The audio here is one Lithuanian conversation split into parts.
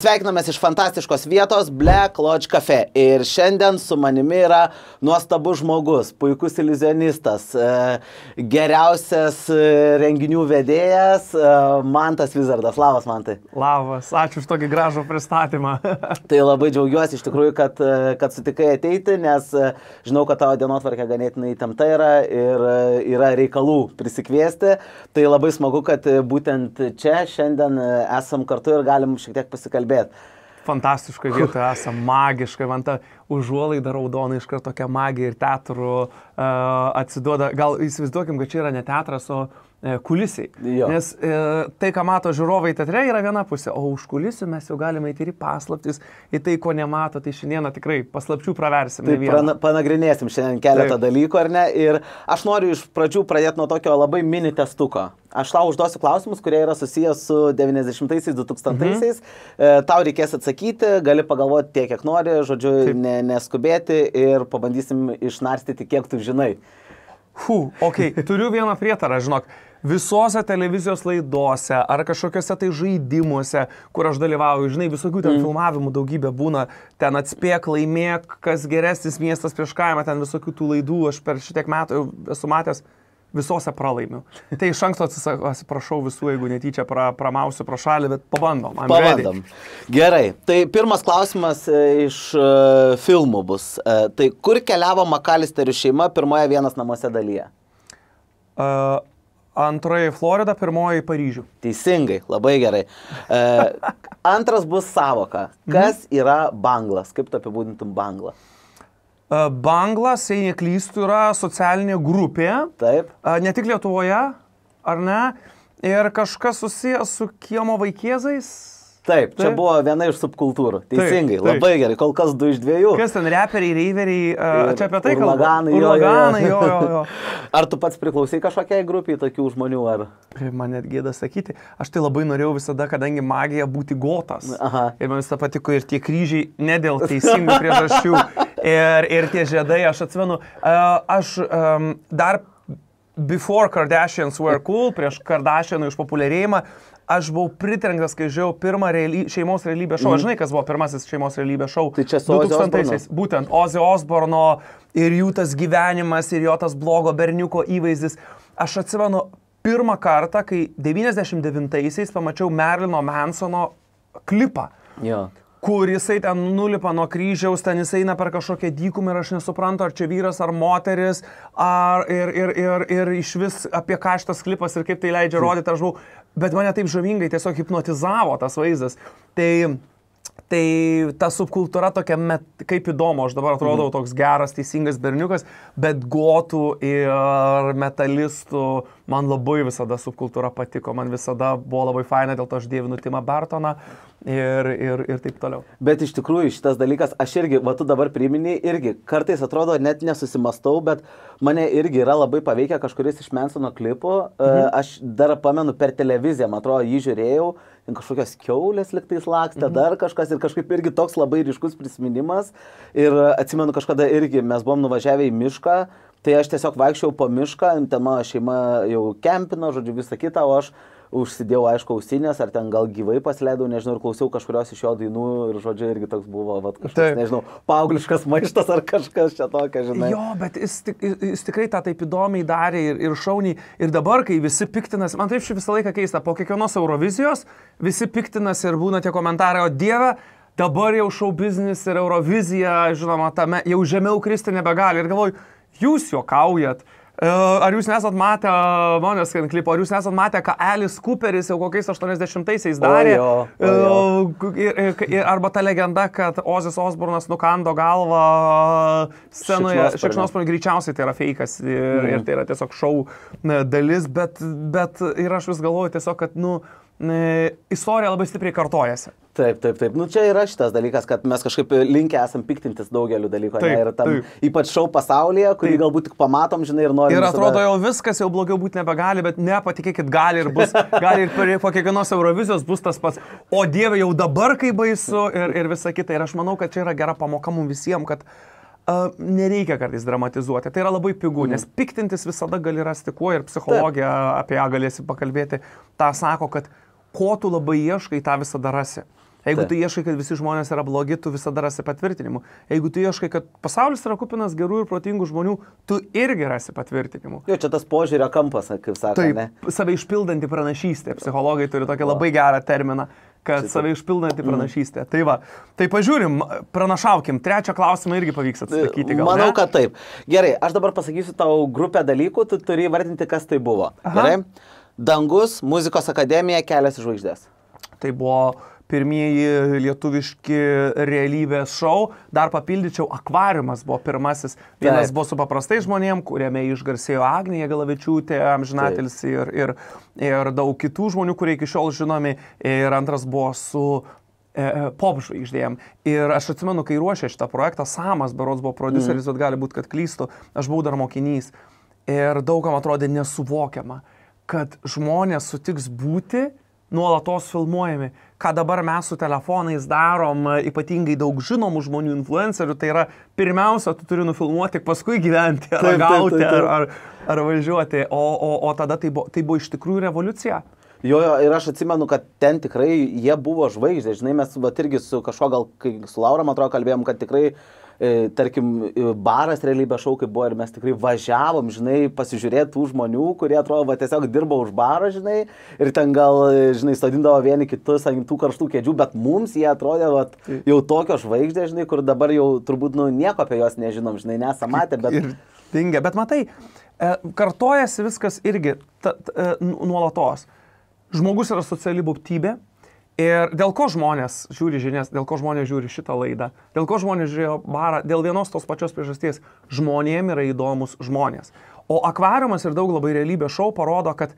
Sveikinamės iš fantastiškos vietos Black Lodge Cafe ir šiandien su manimi yra nuostabus žmogus, puikus iliuzionistas, geriausias renginių vedėjas, Mantas Vizardas. Labas, Mantai. Labas, ačiū už tokį gražų pristatymą. Tai labai džiaugiuosi iš tikrųjų, kad sutikai ateiti, nes žinau, kad tavo dienotvarkė ganėtinai įtempta yra ir yra reikalų prisikviesti. Tai labai smagu, kad būtent čia šiandien esam kartu ir galim šiek tiek pasikalbėti. Fantastiškai vietoje esam, magiškai, man ta užuolaida raudona iš karto tokia magija ir teatrų atsiduoda. Gal įsivaizduokim, kad čia yra ne teatras, o kulisiai. Jo. Nes tai, ką mato žiūrovai teatre, yra viena pusė, o už kulisių mes jau galime eiti ir į paslaptis, į tai, ko nemato, tai šiandieną tikrai paslapčių praversim. Tai panagrinėsim šiandien keletą dalykų, ar ne? Ir aš noriu iš pradžių pradėti nuo tokio labai mini testuko. Aš tau užduosiu klausimus, kurie yra susijęs su 90-aisiais, 2000-aisiais. Tau reikės atsakyti, gali pagalvoti tiek, kiek nori, žodžiu, neskubėti ir pabandysim išnarstyti, kiek tu žinai. Turiu vieną prietarą, žinok. Visose televizijos laidose ar kažkokiuose tai žaidimuose, kur aš dalyvauju, žinai, visokių ten filmavimų daugybė būna, ten atspėk, laimėk, kas geresnis miestas prieš kaimą, ten visokių tų laidų, aš per šitiek metų esu matęs, visose pralaimiu. Tai iš anksto atsiprašau visų, jeigu netyčia pramausiu pro šalį, bet pabandom. Pabandom. Gerai, tai pirmas klausimas iš filmų bus. Tai kur keliavo Makalisterių šeima pirmoje Vienas namuose dalyje? Antroji Florida, pirmoji Paryžių. Teisingai, labai gerai. Antras bus savoka. Kas yra banglas? Kaip tu apibūdintum banglą? Banglas, jei neklystu, yra socialinė grupė. Taip. Ne tik Lietuvoje, ar ne? Ir kažkas susijęs su kiemo vaikėzais. Taip, čia buvo viena iš subkultūrų. Teisingai, labai gerai, kol kas 2 iš 2. Kas ten, reperiai, reiveriai, čia apie tai kalba? Urlaganai, jo. Ar tu pats priklausai kažkokiai grupiai tokių žmonių, ar? Man net gėda sakyti. Aš tai labai norėjau visada, kadangi magija, būti gotas. Aha. Ir man visada patiko ir tie kryžiai, ne dėl teisingų priežasčių. Ir tie žiedai, aš atsimenu, dar before Kardashians were cool, prieš Kardashianų išpopuliarėjimą, aš buvau pritrenktas, kai žiūrėjau pirmą šeimos realybės šou. Žinai, kas buvo pirmasis šeimos realybės šou? Tai čia su 2000-aisiais. Būtent Ozzy Osbourno ir jų tas gyvenimas, ir jo tas blogo berniuko įvaizdis. Aš atsimenu pirmą kartą, kai 99-aisiais pamačiau Marilino Mansono klipą. Jo. Kur jisai ten nulipa nuo kryžiaus, ten jisai eina per kažkokią dykumą ir aš nesuprantu, ar čia vyras, ar moteris, ir iš vis apie ką šitas klipas ir kaip tai leidžia rodyti, aš buvau, bet mane taip žavingai tiesiog hipnotizavo tas vaizdas. Tai ta subkultūra tokia, kaip įdomu, aš dabar atrodau toks geras, teisingas berniukas, bet gotų ir metalistų man labai visada subkultūra patiko, man visada buvo labai faina, dėl to aš dievinu Timą Burtoną ir taip toliau. Bet iš tikrųjų šitas dalykas, aš irgi, va tu dabar priminėjai, irgi kartais atrodo net nesusimastau, bet mane irgi yra labai paveikę kažkuris iš Mansono klipų. Aš dar pamenu per televiziją, man atrodo, jį žiūrėjau, kažkokios kiaulės liktais lakstė, dar kažkas ir kažkaip irgi toks labai ryškus prisiminimas. Ir atsimenu, kažkada irgi mes buvom nuvažiavę į mišką, tai aš tiesiog vaikščiau po mišką, ten mano šeima jau kempino, žodžiu, visą kitą, o aš užsidėjau, aišku, ausinės, ar ten gal gyvai pasileidau, nežinau, ir klausiau kažkurios iš jo dainų ir, žodžiu, irgi toks buvo, kažkas, nežinau, paaugliškas maištas ar kažkas čia tokio, žinai. Jo, bet jis tikrai tą taip įdomiai darė ir šauniai. Ir dabar, kai visi piktinas, man taip visą laiką keista, po kiekvienos Eurovizijos visi piktinas ir būna tie komentarai, o Dieve, dabar jau šou biznis ir Eurovizija, žinoma, tame jau žemiau kristi nebegali. Ir galvoju, jūs juokaujat. Ar jūs nesat matę Måneskin klipo, ar jūs nesat matę, ką Alice Cooperis jau kokiais 80-aisiais darė? Arba ta legenda, kad Ozzy Osbournas nukando galvą scenoje. Šikšnosparnių greičiausiai tai yra feikas ir tai yra tiesiog šou dalis, bet ir aš vis galvoju tiesiog, kad, istorija labai stipriai kartojasi. Taip. Nu čia yra šitas dalykas, kad mes kažkaip linkę esam piktintis daugeliu dalykų. Ir tam, ypač šou pasaulyje, kurį galbūt tik pamatom, žinai, ir norim. Ir atrodo jau viskas jau blogiau būti nebegali, bet patikėkit, gali ir bus. Gali ir po kiekvienos Eurovizijos bus tas pats. O Dieve, jau dabar kai baisu ir visa kita. Ir aš manau, kad čia yra gera pamoka mums visiems, kad nereikia kartais dramatizuoti. Tai yra labai pigu, nes piktintis visada gali rasti kuo ir psichologija, apie ją galėsi pakalbėti, tą sako, kad ko tu labai ieškai, tą visada rasi. Jeigu tu ieškai, kad visi žmonės yra blogi, tu visada rasi patvirtinimų. Jeigu tu ieškai, kad pasaulis yra kupinas gerų ir protingų žmonių, tu irgi rasi patvirtinimų. Jo, čia tas požiūrio kampas, kaip sakė, ne? Save išpildanti pranašystė. Psichologai turi tokį labai gerą terminą, kad save išpildanti pranašystė. Tai va, tai pažiūrim, pranašaukim. Trečią klausimą irgi pavyks atsakyti. Manau, kad taip. Gerai, aš dabar pasakysiu tau grupę dalykų, tu turi vardinti, kas tai buvo. Gerai? Dangus, muzikos akademija, Kelias į žvaigždės. Tai buvo pirmieji lietuviški realybės šou. Dar papildyčiau, Akvariumas buvo pirmasis. Vienas buvo su paprastais žmonėm, kuriame išgarsėjo Agnija Galavičiūtė, amžinatilsį ir daug kitų žmonių, kurie iki šiol žinomi. Ir antras buvo su pop žvaigždėm. Ir aš atsimenu, kai ruošė šitą projektą, Samas berods buvo prodiuseris, bet gali būti, kad klystu, aš buvau dar mokinys. Ir daugam atrodė nesuvokiama, kad žmonės sutiks būti nuolatos filmuojami, ką dabar mes su telefonais darom, ypatingai daug žinomų žmonių, influencerių, tai yra pirmiausia, tu turi nufilmuoti, paskui gyventi, ar gauti, ar važiuoti, o tada tai buvo iš tikrųjų revoliucija. Jo, ir aš atsimenu, kad ten tikrai jie buvo žvaigždė, žinai, mes irgi su kažko, gal kai su Laura, man atrodo, kalbėjom, kad tikrai tarkim, baras realybės šou, kaip buvo, ir mes tikrai važiavom, žinai, pasižiūrėti tų žmonių, kurie atrodo, va, tiesiog dirba už barą, žinai, ir ten gal, žinai, sodindavo vieni kitus ant tų karštų kėdžių, bet mums jie atrodė, va, jau tokio žvaigždė, žinai, kur dabar jau turbūt, nieko apie juos nežinom, žinai, nesam matę, bet... Ir dingia, bet matai, kartojasi viskas irgi nuolatos. Žmogus yra sociali būtybė. Ir dėl ko žmonės žiūri žinias, dėl ko žmonės žiūri šitą laidą, dėl ko žmonės žiūrėjo barą, dėl vienos tos pačios priežasties, žmonėm yra įdomus žmonės. O Akvariumas ir daug labai realybės šou parodo, kad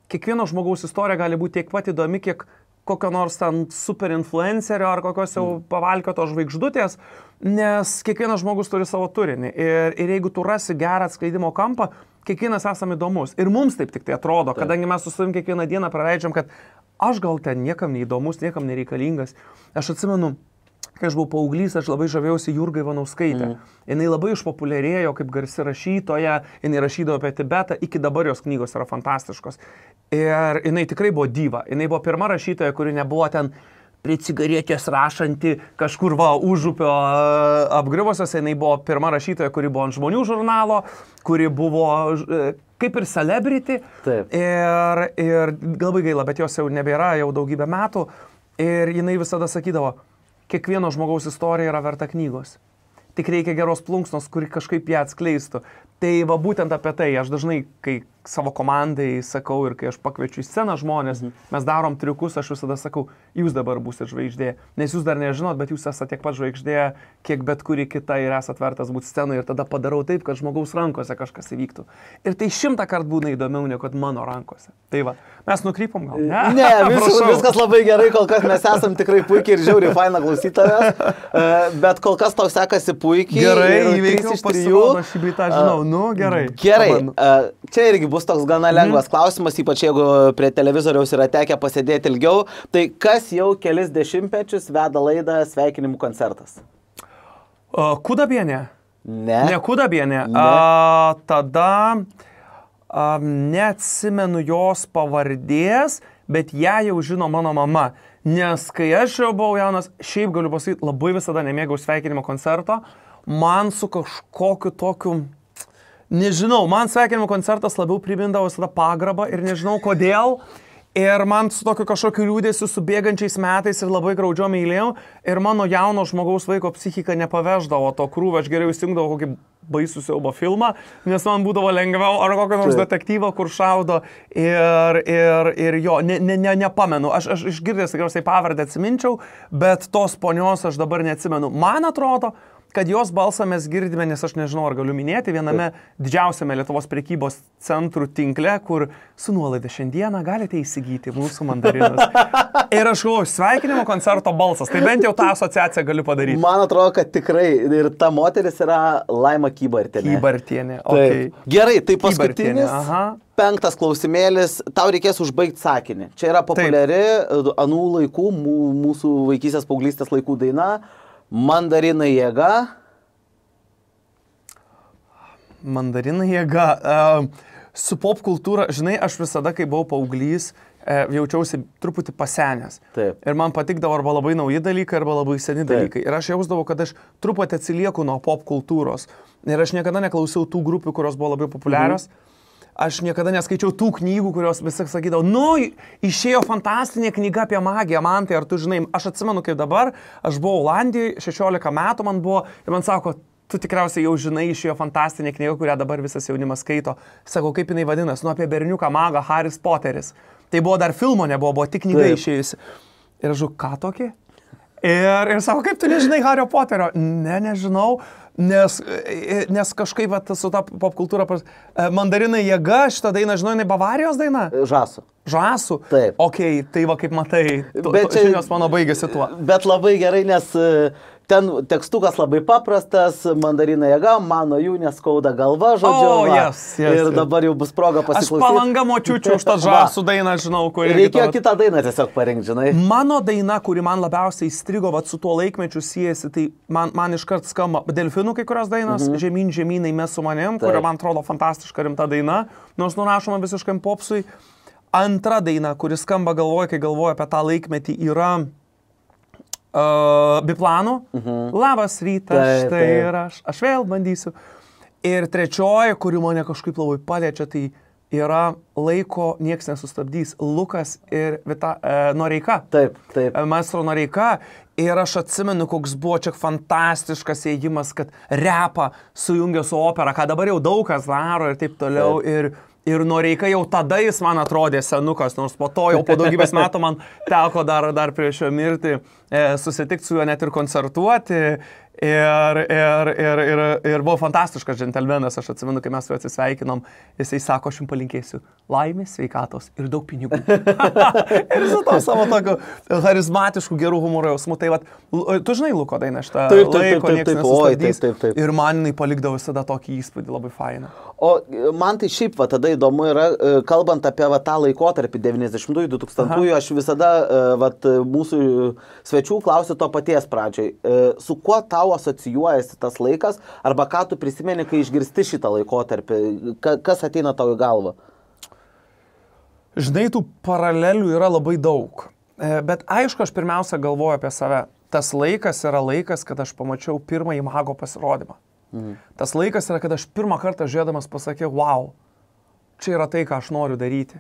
kiekvieno žmogaus istorija gali būti tiek pat įdomi, kiek kokio nors ten super influencerio ar kokios jau pavalkiotos žvaigždutės, nes kiekvienas žmogus turi savo turinį. Ir jeigu tu rasi gerą atskleidimo kampą, kiekvienas esame įdomus. Ir mums taip tik tai atrodo, kadangi mes su savim kiekvieną dieną praleidžiam, kad aš gal ten niekam neįdomus, niekam nereikalingas. Aš atsimenu, kai aš buvau paauglys, aš labai žavėjausi Jurga Ivanauskaitė. Jinai labai išpopuliarėjo kaip garsi rašytoja, jinai rašydavo apie Tibetą, iki dabar jos knygos yra fantastiškos. Ir jinai tikrai buvo diva. Jinai buvo pirma rašytoja, kuri nebuvo ten prie cigaretės rašanti kažkur užupio apgrivusios. Jinai buvo pirma rašytoja, kuri buvo ant Žmonių žurnalo, kuri buvo kaip ir celebrity. Taip. Ir labai gaila, bet jos jau nebėra jau daugybę metų. Ir jinai visada sakydavo, kiekvieno žmogaus istorija yra verta knygos. Tik reikia geros plunksnos, kuri kažkaip ją atskleistų. Tai va būtent apie tai aš dažnai, kai savo komandai sakau ir kai aš pakviečiu į sceną žmonės, mes darom triukus, aš visada sakau, jūs dabar būsite žvaigždė. Nes jūs dar nežinot, bet jūs esate tiek pat žvaigždė, kiek bet kuri kita ir esate vertas būti scenoje ir tada padarau taip, kad žmogaus rankose kažkas įvyktų. Ir tai 100 kartų būna įdomiau negu kad mano rankose. Tai va, mes nukrypom gal? Ne, viskas labai gerai, kol kas mes esam tikrai puikiai ir žiauriai faina klausytojas, bet kol kas tau sekasi puikiai. Gerai, įveikiau, pasirodo, šį beitą žinau, nu gerai. Gerai, čia irgi bus toks gana lengvas klausimas, ypač jeigu prie televizoriaus yra tekę pasėdėti ilgiau. Tai kas jau kelis dešimtmečius veda laidą Sveikinimų koncertas? Kudabienė? Ne. Ne Kudabienė. Tada neatsimenu jos pavardės, bet ją jau žino mano mama. Nes kai aš jau buvau jaunas, šiaip galiu pasakyti, labai visada nemėgau Sveikinimo koncerto. Man su kažkokiu tokiu... Nežinau, man Sveikinimo koncertas labiau primindavo visada pagarbą ir nežinau kodėl. Ir man su tokiu kažkokiu liūdėsiu, su bėgančiais metais ir labai graudžiom eilėjom. Ir mano jauno žmogaus vaiko psichika nepaveždavo to krūvą, aš geriau įsijungdavau kokį baisų siaubo filmą, nes man būdavo lengviau, ar kokio nors detektyvo, kur šaudo. Ir jo, nepamenu. Aš išgirdęs tikriausiai pavardę atsiminčiau, bet tos ponios aš dabar neatsimenu. Man atrodo, kad jos balsą mes girdime, nes aš nežinau, ar galiu minėti, viename didžiausiame Lietuvos prekybos centrų tinkle, kur su nuolaida šiandieną galite įsigyti mūsų mandarinus. Ir aš galvoju, Sveikinimo koncerto balsas, tai bent jau tą asociaciją galiu padaryti. Man atrodo, kad tikrai ir ta moteris yra Laima Kybartienė. Kybartienė, okei. Gerai, tai paskutinis, 5 klausimėlis, tau reikės užbaigti sakinį. Čia yra populiari anų laikų, mūsų vaikystės paauglystės laikų daina. Mandarinai jėga. Mandarinai jėga. Su pop kultūra, žinai, aš visada, kai buvau paauglys, jaučiausi truputį pasenęs. Taip. Ir man patikdavo arba labai nauji dalykai, arba labai seni dalykai. Ir aš jausdavau, kad aš truputį atsilieku nuo pop kultūros. Ir aš niekada neklausiau tų grupių, kurios buvo labai populiarios. Aš niekada neskaičiau tų knygų, kurios visi sakydavo, išėjo fantastinė knyga apie magiją, man tai ar tu žinai, aš atsimenu kaip dabar, aš buvau Olandijoje, 16 metų man buvo, ir man sako, tu tikriausiai jau žinai, išėjo fantastinė knyga, kurią dabar visas jaunimas skaito. Sakau, kaip jinai vadinasi, apie berniuką magą Haris Poteris. Tai buvo dar filmo nebuvo, tik knyga išėjusi. Ir aš žinau, ką tokį? Ir sako, kaip tu nežinai Hario Poterio? Nežinau. Nes kažkaip su ta popkultūra, Mandarinai jėga, šitą dainą, žinau, jinai Bavarijos daina? Žasų? Taip. Ok, tai va kaip matai, žinios mano baigėsi tuo. Bet labai gerai, nes ten tekstukas labai paprastas, Mandarinai jėga, mano jų neskauda galva, žodžiu. Ir dabar jau bus proga pasiklausyti. Aš palanga močiučiu už tą žasų dainą, žinau, kurį. Reikėjo kitą dainą tiesiog parinkti, žinai. Mano daina, kuri man labiausiai įstrigo, su tuo laikmečiu siejasi, tai man iškart skamba Delfinų kai kurios dainos, Žemyn, žemynai mes su manim, kurio man atrodo fantastiška rimta daina, nors nurašoma visiškam popsui. Antra daina, kuris skamba galvoje, kai galvoju apie tą laikmetį, yra Biplanų. Labas rytas, štai ir aš vėl bandysiu. Ir trečioji, kuri mane kažkaip labai paliečia, tai yra Laiko nieks nesustabdys. Lukas ir Noreika. Taip. Maestro Noreika. Ir aš atsimenu, koks buvo čia fantastiškas ėjimas, kad repą sujungia su opera, ką dabar jau daug kas daro ir taip toliau. Ir Noreika jau tada jis man atrodė senukas, nors po to jau po daugybės metų man teko dar prieš jo mirtį susitikti su juo net ir koncertuoti. Ir buvo fantastiškas džentelmenas, aš atsimenu, kai mes su juo atsisveikinom, jisai sako, aš jums palinkėsiu laimės, sveikatos ir daug pinigų. Ir su to savo tokiu charizmatišku, gerų humoro jausmu. Tai vat, tu žinai Luko dainą šitą Laiko nieks nesustabdys. Ir man jinai palikdavo visada tokį įspūdį, labai fainą. O man tai šiaip tada įdomu yra, kalbant apie tą laikotarpį 90-ųjų, 2000-ųjų, aš visada mūsų svečių klausiu to paties pradžiai. Su kuo tau asocijuojasi tas laikas, arba ką tu prisimeni, kai išgirsti šitą laikotarpį? Kas ateina tau į galvą? Žinai, tų paralelių yra labai daug. Bet aišku, aš pirmiausia galvoju apie save. Tas laikas yra laikas, kad aš pamačiau pirmąjį mago pasirodymą. Tas laikas yra, kad aš pirmą kartą žiūrėdamas pasakiau, wow, čia yra tai, ką aš noriu daryti.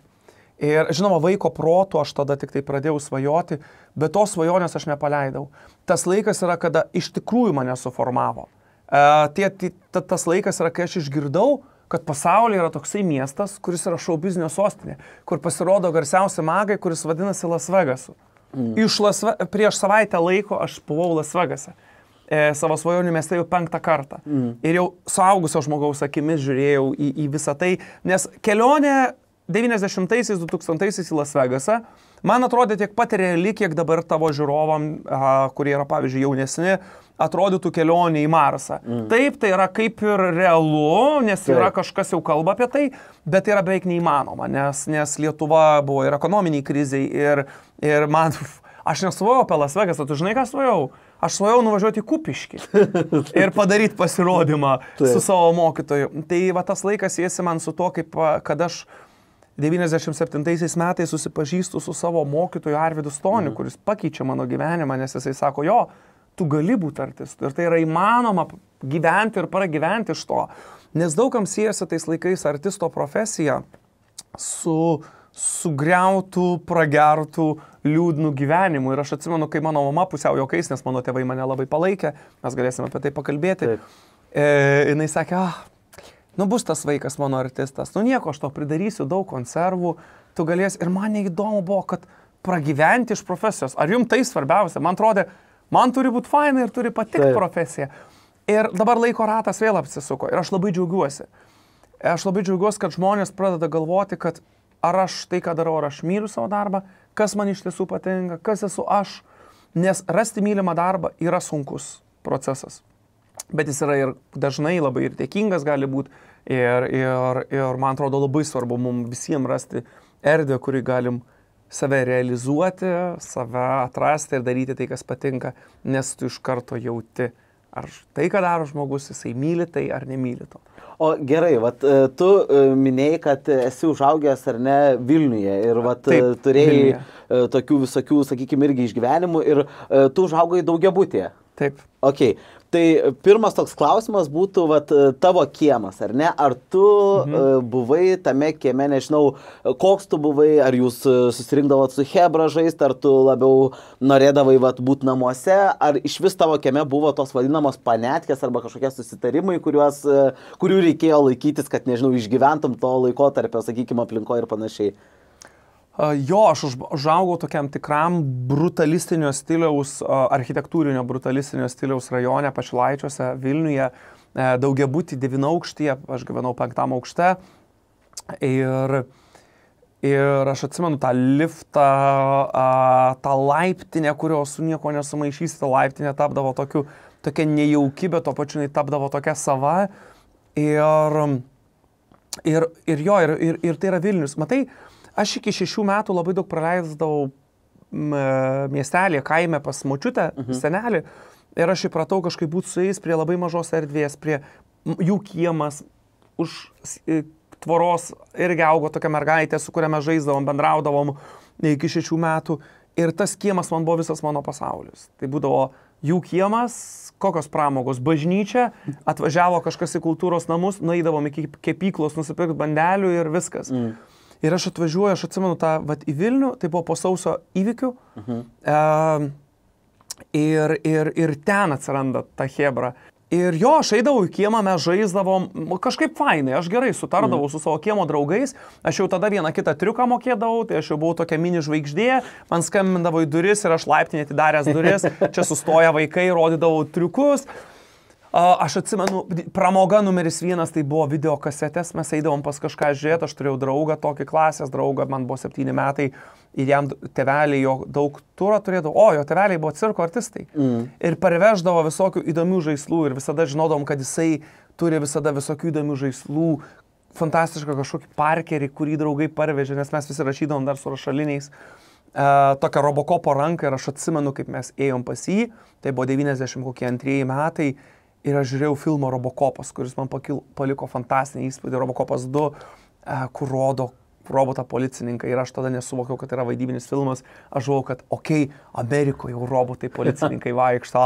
Ir žinoma, vaiko protų aš tada tik tai pradėjau svajoti, bet tos svajonės aš nepaleidau. Tas laikas yra, kada iš tikrųjų mane suformavo. Tas laikas yra, kai aš išgirdau, kad pasaulyje yra toksai miestas, kuris yra šou biznio sostinė, kur pasirodo garsiausi magai, kuris vadinasi Las Vegasu. Prieš savaitę laiko aš buvau Las Vegase. Savo svajonių mieste jau 5. kartą. Ir jau suaugusio žmogaus akimis žiūrėjau į visą tai, nes kelionė 90-aisiais, 2000-aisiais į Las Vegasą, man atrodė tiek pat reali, kiek dabar tavo žiūrovam, kurie yra, pavyzdžiui, jaunesni, atrodytų kelionė į Marsą. Taip, tai yra kaip ir realu, nes yra kažkas jau kalba apie tai, bet tai yra beveik neįmanoma, nes Lietuva buvo ir ekonominiai kriziai, ir man, aš nesvajojau apie Las Vegasą, tu žinai, ką svajojau? Aš svajojau nuvažiuoti į Kupiškį ir padaryti pasirodymą su savo mokytoju. Tai va tas laikas siejasi man su to, kad aš 97 metais susipažįstu su savo mokytoju Arvydu Stoniu, kuris pakeičia mano gyvenimą, nes jisai sako, jo, tu gali būti artistu ir tai yra įmanoma gyventi ir pragyventi iš to. Nes daugam siejasi tais laikais artisto profesija su sugriautų, pragertų, liūdnų gyvenimų. Ir aš atsimenu, kai mano mama pusiau juokais, nes mano tėvai mane labai palaikė, mes galėsime apie tai pakalbėti. Jinai sakė, bus tas vaikas mano artistas, nieko, aš to pridarysiu, daug konservų, tu galėsi. Ir man neįdomu buvo, kad pragyventi iš profesijos. Ar jums tai svarbiausia? Man atrodė, man turi būti faina ir turi patikti profesija. Ir dabar laiko ratas vėl apsisuko. Ir aš labai džiaugiuosi. Kad žmonės pradeda galvoti, kad ar aš tai, ką darau, ar aš myliu savo darbą, kas man iš tiesų patinka, kas esu aš. Nes rasti mylimą darbą yra sunkus procesas. Bet jis yra ir dažnai labai ir dėkingas gali būti. Ir man atrodo labai svarbu mums visiems rasti erdvę, kurį galim save realizuoti, save atrasti ir daryti tai, kas patinka, nes tu iš karto jauti ar tai, ką daro žmogus, jisai myli tai ar nemyli to. O gerai, vat, tu minėjai, kad esi užaugęs ar ne Vilniuje ir vat, Taip, turėjai Vilniuje. tokių visokių, sakykime, irgi išgyvenimų ir tu užaugai daugiabutėje. Taip. Ok, tai pirmas toks klausimas būtų vat, tavo kiemas, ar ne? Ar tu buvai tame kieme, nežinau, koks tu buvai, ar jūs susirinkdavot su chebra žaisti, ar tu labiau norėdavai būti namuose, ar iš vis tavo kieme buvo tos vadinamos panetkės arba kažkokie susitarimai, kurių reikėjo laikytis, kad, nežinau, išgyventum to laikotarpio, sakykime, aplinkoje ir panašiai. Jo, aš užaugau tokiam tikram brutalistinio stiliaus, architektūrinio brutalistinio stiliaus rajone Pašilaičiuose, Vilniuje, daugiabutį 9 aukštyje, aš gyvenau 5 aukšte ir aš atsimenu tą liftą, tą laiptinę, kurios su nieko nesumaišysi, ta laiptinė tapdavo tokia nejauki, bet to pačiu tapdavo tokia sava ir tai yra Vilnius. Matai, aš iki 6 metų labai daug praleisdavau miestelėje, kaime pas močiutę, senelį, ir aš įpratau kažkaip būti su jais prie labai mažos erdvės, prie jų kiemas, už tvoros irgi augo tokia mergaitė, su kuria mes žaisdavom, bendraudavom iki 6 metų, ir tas kiemas man buvo visas mano pasaulis. Tai būdavo jų kiemas, kokios pramogos, bažnyčia, atvažiavo kažkas į kultūros namus, nueidavom iki kepyklos, nusipirkti bandelių ir viskas. Ir aš atvažiuoju, aš atsimenu tą į Vilnių, tai buvo po sausio įvykių. Ir ten atsiranda ta chebra. Ir jo, aš eidavau į kiemą, mes žaisdavom, kažkaip fainai, aš gerai sutardavau su savo kiemo draugais, aš jau tada vieną kitą triuką mokėdavau, tai aš jau buvau tokia mini žvaigždė, man skambindavo į duris ir aš laiptinį atidaręs duris, čia sustoja vaikai, rodydavau triukus. Aš atsimenu, pramoga numeris 1 tai buvo video kasetės, mes eidavom pas kažką žiūrėti, aš turėjau draugą, tokį klasės draugą, man buvo 7 metai ir jam tėveliai jo daug turą turėdavo, jo tėveliai buvo cirko artistai. Ir parveždavo visokių įdomių žaislų ir visada žinodavom, kad jisai turi visada visokių įdomių žaislų, fantastišką kažkokį parkerį, kurį draugai parvežė, nes mes visi rašydavom dar su rašaliniais. Tokią Robocopo ranką ir aš atsimenu, kaip mes ėjom pas jį, tai buvo 92 metai. Ir aš žiūrėjau filmą Robocopas, kuris man paliko fantastinį įspūdį, Robocopas 2, kur rodo robotą policininką ir aš tada nesuvokiau, kad yra vaidybinis filmas. Aš žinau, kad Amerikoje jau robotai policininkai vaikšto.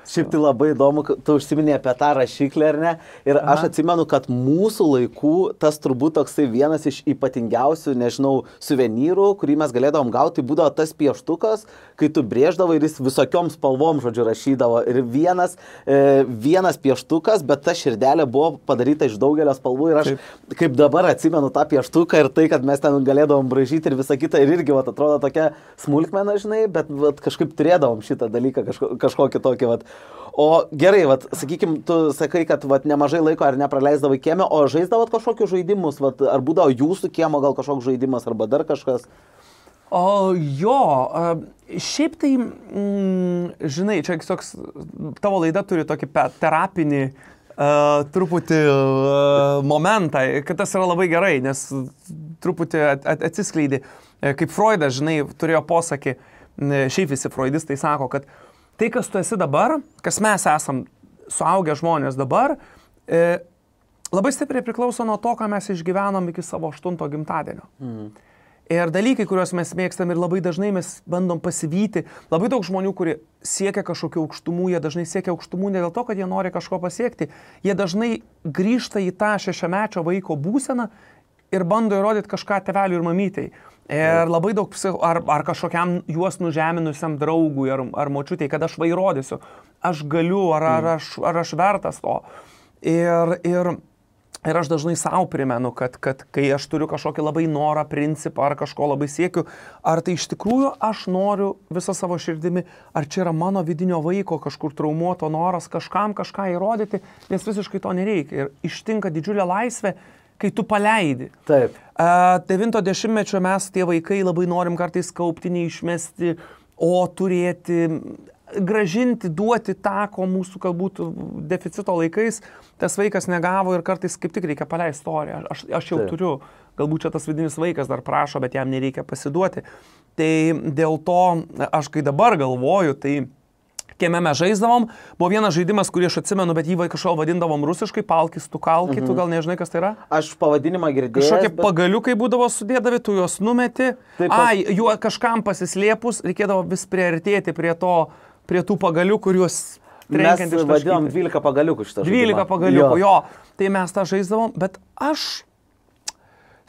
Šiaip tai labai įdomu, tu užsiminė apie tą rašiklį, ar ne? Ir aš atsimenu, kad mūsų laikų tas turbūt toksai vienas iš ypatingiausių, nežinau, suvenyrų, kurį mes galėdavom gauti, būdavo tas pieštukas, kai tu brėždavo ir jis visokiom spalvom, žodžiu, rašydavo. Ir vienas pieštukas, bet ta širdelė buvo padaryta iš daugelio spalvų ir aš kaip dabar atsimenu tą pieštuką ir tai, kad mes ten galėdavom braižyti ir visą kitą ir irgi atrodo tokia smulkmena, žinai, bet kažkaip turėdavom šitą dalyką, kažkokį tokį. O gerai, sakykim, tu sakai, kad nemažai laiko ar nepraleisdavai kieme, o žaisdavot kažkokius žaidimus, ar būdavo jūsų kiemo gal kažkoks žaidimas arba dar kažkas? Šiaip tai, žinai, čia toks, tavo laida turi tokį terapinį truputį momentą, kad tas yra labai gerai, nes truputį atsiskleidė. Kaip Freudas, žinai, turėjo posakį, šiaip visi freudistai sako, kad tai, kas tu esi dabar, kas mes esam suaugę žmonės dabar, labai stipriai priklauso nuo to, ką mes išgyvenom iki savo 8 gimtadienio. Ir dalykai, kuriuos mes mėgstam ir labai dažnai mes bandom pasivyti, labai daug žmonių, kurie siekia kažkokių aukštumų, jie dažnai siekia aukštumų ne dėl to, kad jie nori kažko pasiekti, jie dažnai grįžta į tą 6-mečio vaiko būseną ir bando įrodyti kažką tėveliui ir mamytei. Ir labai daug ar kažkokiam juos nužeminusiam draugui ar močiutei, kad aš įrodysiu, aš galiu, ar aš vertas to. Ir aš dažnai savo primenu, kad kai aš turiu kažkokį labai norą, principą ar kažko labai siekiu, ar tai iš tikrųjų aš noriu visą savo širdimi, ar čia yra mano vidinio vaiko kažkur traumuoto noras kažkam kažką įrodyti, nes visiškai to nereikia. Ir ištinka didžiulė laisvė, kai tu paleidi. Taip. 90-mečio mes tie vaikai labai norim kartais kaupti, neišmesti, o turėti, gražinti, duoti tą, ko mūsų galbūt deficito laikais tas vaikas negavo ir kartais kaip tik reikia paleisti istoriją. Aš jau turiu, galbūt čia tas vidinis vaikas dar prašo, bet jam nereikia pasiduoti. Tai dėl to aš kai dabar galvoju, tai kieme mes žaisdavom. Buvo vienas žaidimas, kurį aš atsimenu, bet jį kažkol vadindavom rusiškai, palkis, tu kalki, tu gal nežinai, kas tai yra? Aš pavadinimą girdėjau. Kažkokie pagaliukai būdavo sudėdavi, tu juos numeti. Juo kažkam pasislėpus, reikėdavo vis priartėti prie tų pagaliukų, kuriuos trenkiant iš Mes vadinam 12 pagaliukų šitą žaidimą. 12 pagaliukų, jo. Tai mes tą žaisdavom, bet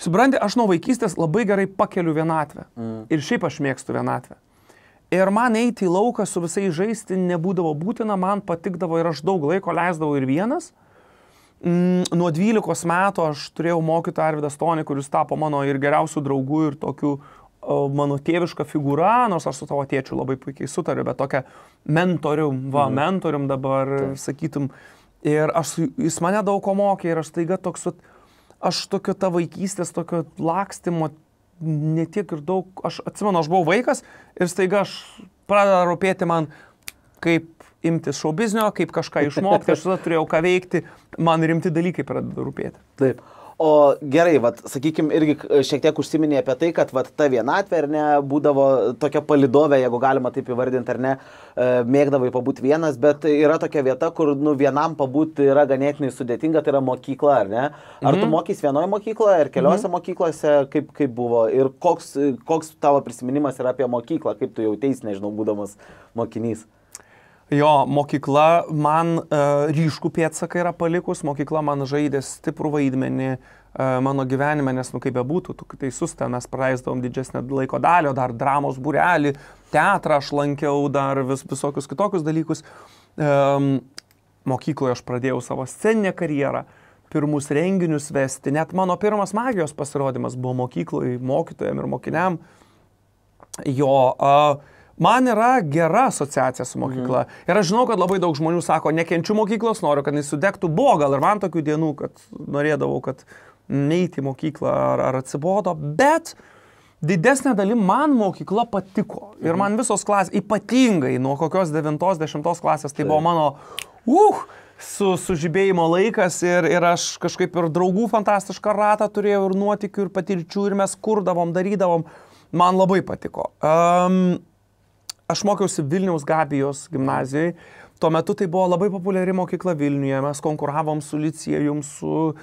supranti, aš nuo vaikystės labai gerai pakeliu vienatvę. Ir šiaip aš mėgstu vienatvę. Ir man eiti į lauką su visai žaisti nebūdavo būtina, man patikdavo ir aš daug laiko leisdavau ir vienas. Nuo 12 metų aš turėjau mokytoją Arvydą Stonį, kuris tapo mano ir geriausių draugų ir tokių mano tėviška figūra, nors aš su tavo tėčiu labai puikiai sutariu, bet tokia mentorium dabar sakytum. Ir jis mane daug ko mokė ir aš staiga aš tokio ta vaikystės, tokio lakstymo netiek ir daug, aš atsimenu, aš buvau vaikas ir staiga aš pradeda rūpėti man, kaip imtis šou biznio, kaip kažką išmokti, aš tada turėjau ką veikti, man rimti dalykai pradeda rūpėti. Taip. O gerai, sakykime, irgi šiek tiek užsiminė apie tai, kad ta vienatvė, ar ne, būdavo tokia palidovė, jeigu galima taip įvardinti, ar ne, mėgdavai pabūti vienas, bet yra tokia vieta, kur vienam pabūti yra ganėtinai sudėtinga, tai yra mokykla, ar ne? Ar tu mokys vienoje mokykloje, ar keliose mokyklose, kaip buvo, ir koks tavo prisiminimas yra apie mokyklą, kaip tu jauteisi, nežinau, būdamas mokinys? Jo, mokykla man ryškų pėdsaką yra palikus, mokykla man žaidė stiprų vaidmenį mano gyvenime, nes, kaip bebūtų, tu teisus, ten mes praleisdavom didesnę laiko dalį, dar dramos būrelį, teatrą aš lankiau, dar visokius kitokius dalykus. Mokykloje aš pradėjau savo sceninę karjerą, pirmus renginius vesti, net mano pirmas magijos pasirodymas buvo mokykloje, mokytojam ir mokiniam. Jo, man yra gera asociacija su mokykla. Ir aš žinau, kad labai daug žmonių sako, nekenčiu mokyklos, noriu, kad jis sudegtų. Buvo gal ir man tokių dienų, kad norėdavau, kad neiti į mokyklą ar atsibodo, bet didesnė dalim man mokykla patiko. Ir man visos klasės, ypatingai nuo kokios 9-10 klasės, tai buvo mano sužibėjimo laikas ir aš kažkaip ir draugų fantastišką ratą turėjau ir nuotykių ir patirčių ir mes kurdavom, darydavom. Man labai patiko. Aš mokiausi Vilniaus Gabijos gimnazijoje. Tuo metu tai buvo labai populiari mokykla Vilniuje. Mes konkuravom su licėjum, su,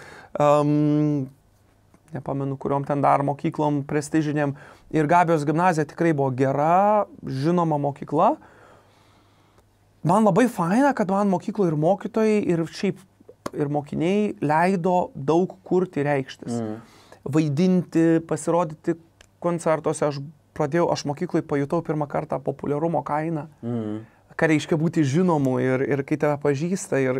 nepamenu, kuriuom ten dar mokyklom prestižinėm. Ir Gabijos gimnazija tikrai buvo gera, žinoma mokykla. Man labai faina, kad man mokyklo ir mokytojai, ir šiaip ir mokiniai leido daug kurti reikštis. Vaidinti, pasirodyti koncertuose. Aš mokyklai pajutau pirmą kartą populiarumo kainą, ką reiškia būti žinomu ir kai tave pažįsta ir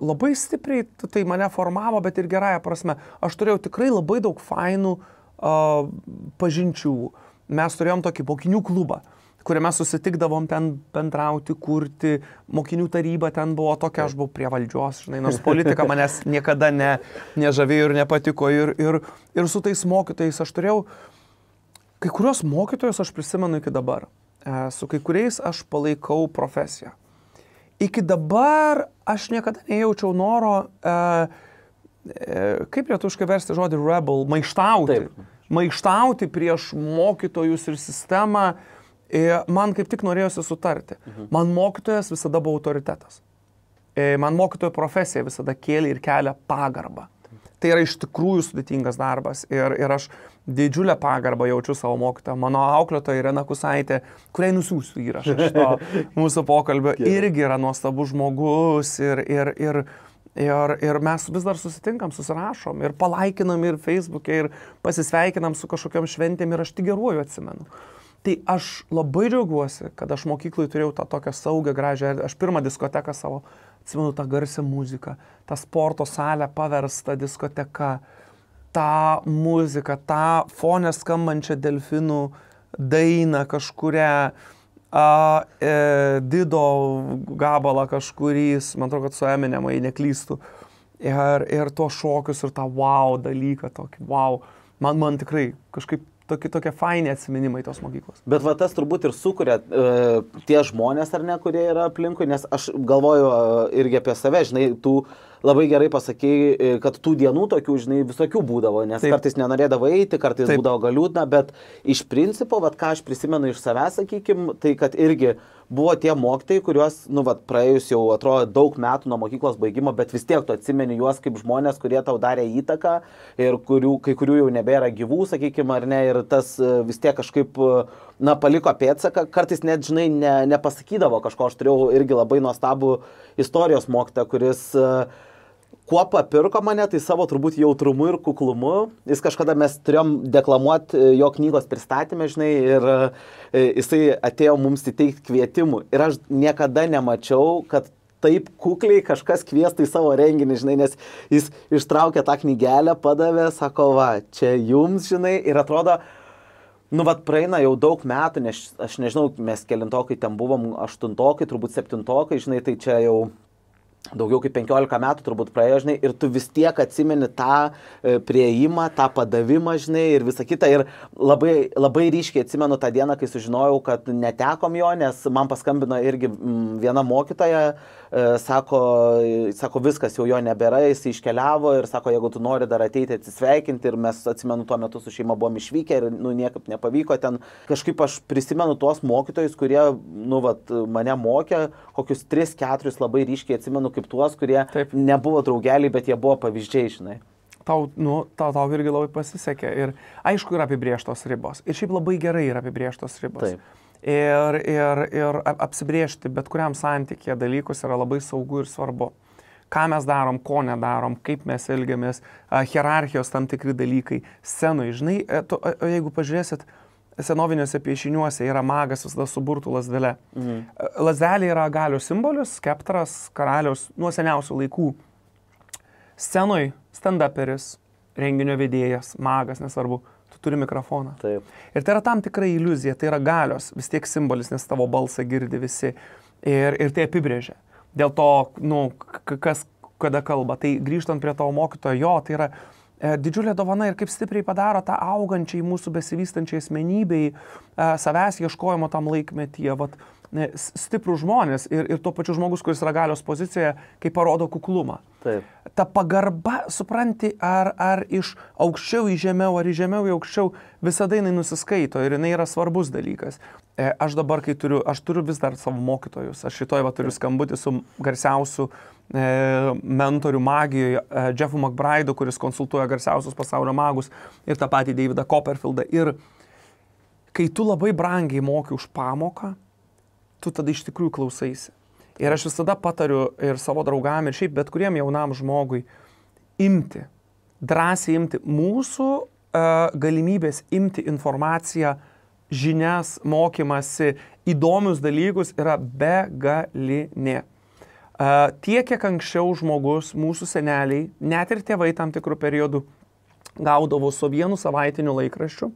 labai stipriai tai mane formavo, bet ir gerąją prasme. Aš turėjau tikrai labai daug fainų pažinčių. Mes turėjom tokį mokinių klubą, kuriame susitikdavom ten bendrauti, kurti, mokinių taryba ten buvo tokia, aš buvau prie valdžios, žinai, nors politika manęs niekada nežavėjo ir nepatiko ir su tais mokytojais aš turėjau. Kai kurios mokytojus aš prisimenu iki dabar. Su kai kuriais aš palaikau profesiją. Iki dabar aš niekada nejaučiau noro, kaip lietuviškai versti žodį rebel, maištauti. Taip. Maištauti prieš mokytojus ir sistemą. Man kaip tik norėjosi sutarti. Man mokytojas visada buvo autoritetas. Man mokytojo profesija visada kėlė ir kelia pagarbą. Tai yra iš tikrųjų sudėtingas darbas ir aš didžiulę pagarbą jaučiu savo mokytoją. Mano auklėtoja Irena Kusaitė, kuriai nusiųsiu įrašą šito mūsų pokalbio, irgi yra nuostabus žmogus ir mes vis dar susitinkam, susirašom ir palaikinam ir Facebook'e ir pasisveikinam su kažkokiam šventėm ir aš tik geruoju atsimenu. Tai aš labai džiaugiuosi, kad aš mokyklai turėjau tą tokią saugę, gražią, aš pirmą diskoteką savo, atsimenu tą garsią muziką, tą sporto salę paverstą diskoteka, tą muziką, tą fonę skambančią delfinų dainą kažkurią, Dido gabalą kažkurys, man atrodo, kad su Eminem, jei neklystu, ir tuos šokius ir tą wow dalyką, tokį wow, man tikrai kažkaip tokie faini atsiminimai tos mokyklos. Bet va tas turbūt ir sukuria tie žmonės, ar ne, kurie yra aplinkui, nes aš galvoju irgi apie save, žinai, tu labai gerai pasakei, kad tų dienų tokių, žinai, visokių būdavo, nes kartais nenorėdavo eiti, kartais būdavo galiūdna, bet iš principo, va ką aš prisimenu iš savęs, sakykim, tai kad irgi buvo tie mokytojai, kuriuos, praėjus jau atrodo daug metų nuo mokyklos baigimo, bet vis tiek tu atsimeni juos kaip žmonės, kurie tau darė įtaką ir kai kurių jau nebėra gyvų, sakykime, ar ne, ir tas vis tiek kažkaip, paliko pėdsaką, kartais net, žinai, nepasakydavo kažko. Aš turėjau irgi labai nuostabų istorijos mokytoją, kuris kuo papirko mane, tai savo turbūt jautrumu ir kuklumu. Jis kažkada mes turėjom deklamuoti jo knygos pristatymę, žinai, ir jisai atėjo mums įteikti kvietimų. Ir aš niekada nemačiau, kad taip kukliai kažkas kviestų į savo renginį, žinai, nes jis ištraukė tą knygelę, padavė, sako, va, čia jums, žinai, ir atrodo, praeina jau daug metų, nes aš nežinau, mes kelintokai ten buvom, aštuntokai, turbūt septintokai, žinai, tai čia jau daugiau kaip 15 metų turbūt praėjo, žinai, ir tu vis tiek atsimeni tą prieimą, tą padavimą, žinai, ir visą kitą. Ir labai, labai ryškiai atsimenu tą dieną, kai sužinojau, kad netekom jo, nes man paskambino irgi viena mokytoja, sako, viskas jau jo nebėra, jis iškeliavo ir sako, jeigu tu nori dar ateiti atsisveikinti, ir mes, atsimenu, tuo metu su šeima buvom išvykę ir, niekaip nepavyko ten. Kažkaip aš prisimenu tuos mokytojus, kurie, mane mokė, kokius 3-4 labai ryškiai atsimenu, kaip tuos, kurie Taip. Nebuvo draugeliai, bet jie buvo pavyzdžiai, žinai. Tau irgi labai pasisekė ir aišku yra apibrėžtos ribos. Ir šiaip labai gerai yra apibrėžtos ribos. Taip. Ir apsibrėžti bet kuriam santykėje dalykus yra labai saugu ir svarbu. Ką mes darom, ko nedarom, kaip mes elgiamės, hierarchijos tam tikri dalykai, scenui. Žinai, jeigu pažiūrėsit, senoviniuose piešiniuose yra magas visada su burtų lazdele. Lazdelė yra galios simbolis, skeptras, karaliaus nuo seniausių laikų. Scenoj stand-uperis, renginio vedėjas, magas, nesvarbu, tu turi mikrofoną. Taip. Ir tai yra tam tikra iliuzija, tai yra galios, vis tiek simbolis, nes tavo balsą girdi visi. Ir tai apibrėžia. Dėl to, kas kada kalba. Tai grįžtant prie tavo mokytojo, jo, tai yra didžiulė dovana ir kaip stipriai padaro tą augančiai mūsų besivystančiai asmenybei, savęs ieškojimo tam laikmetyje, stiprų žmonės ir tuo pačiu žmogus, kuris yra galios pozicijoje, kai parodo kuklumą. Taip. Ta pagarba, supranti, ar iš aukščiau į žemiau, ar iš žemiau į aukščiau, visada jinai nusiskaito ir jinai yra svarbus dalykas. Aš dabar, aš turiu vis dar savo mokytojus, aš šitoj turiu skambutį su garsiausiu mentorių magijoje, Jeffu McBride'u, kuris konsultuoja garsiausius pasaulio magus, ir tą patį Davidą Copperfieldą. Ir kai tu labai brangiai moki už pamoką, tu tada iš tikrųjų klausaisi. Ir aš visada patariu ir savo draugam, ir šiaip bet kuriem jaunam žmogui drąsiai imti mūsų galimybės imti informaciją, žinias, mokymasi, įdomius dalykus yra begalinė. Tiek, kiek anksčiau žmogus, mūsų seneliai, net ir tėvai tam tikrų periodų gaudavo su vienu savaitiniu laikraščiu.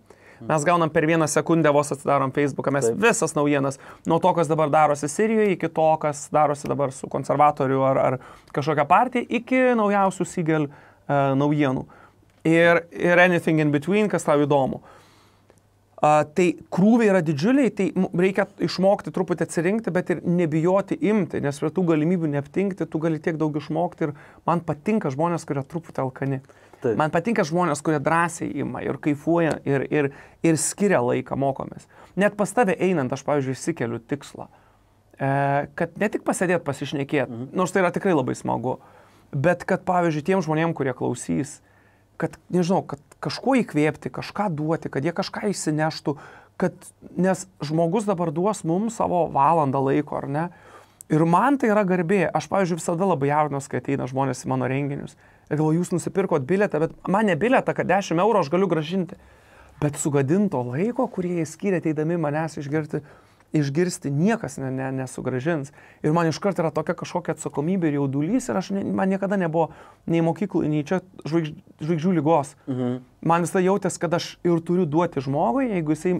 Mes gaunam per 1 sekundę, vos atsidarom Facebooką, mes visas naujienas, nuo to, kas dabar darosi Sirijoje, iki to, kas darosi dabar su konservatoriu ar kažkokia partija, iki naujausių Sigel naujienų. Ir anything in between, kas tau įdomu. Tai krūviai yra didžiuliai, tai reikia išmokti truputį atsirinkti, bet ir nebijoti imti, nes prie tų galimybių neaptinkti, tu gali tiek daug išmokti ir man patinka žmonės, kurie truputį alkani. Taip. Man patinka žmonės, kurie drąsiai ima ir kaifuoja ir skiria laiką mokomės. Net pas tave einant, aš, pavyzdžiui, išsikeliu tikslą, kad ne tik pasėdėt, pasišnekėt, nors tai yra tikrai labai smagu, bet kad, pavyzdžiui, tiem žmonėm, kurie klausys, kad, nežinau, kad kažkuo įkvėpti, kažką duoti, kad jie kažką įsineštų, nes žmogus dabar duos mums savo valandą laiko, ar ne? Ir man tai yra garbė. Aš, pavyzdžiui, visada labai jaudinuosi, kai ateina žmonės į mano renginius. Ir galvoju, jūs nusipirkot bilietą, bet man ne bilietą, kad 10 eurų aš galiu gražinti. Bet sugadinto laiko, kurie jie skyrė ateidami manęs išgirsti, niekas nesugražins. Ir man iškart yra tokia kažkokia atsakomybė ir jaudulys ir man niekada nebuvo nei mokyklų, nei čia žvaigždžių lygos. Man visada jautės, kad aš ir turiu duoti žmogui, jeigu jisai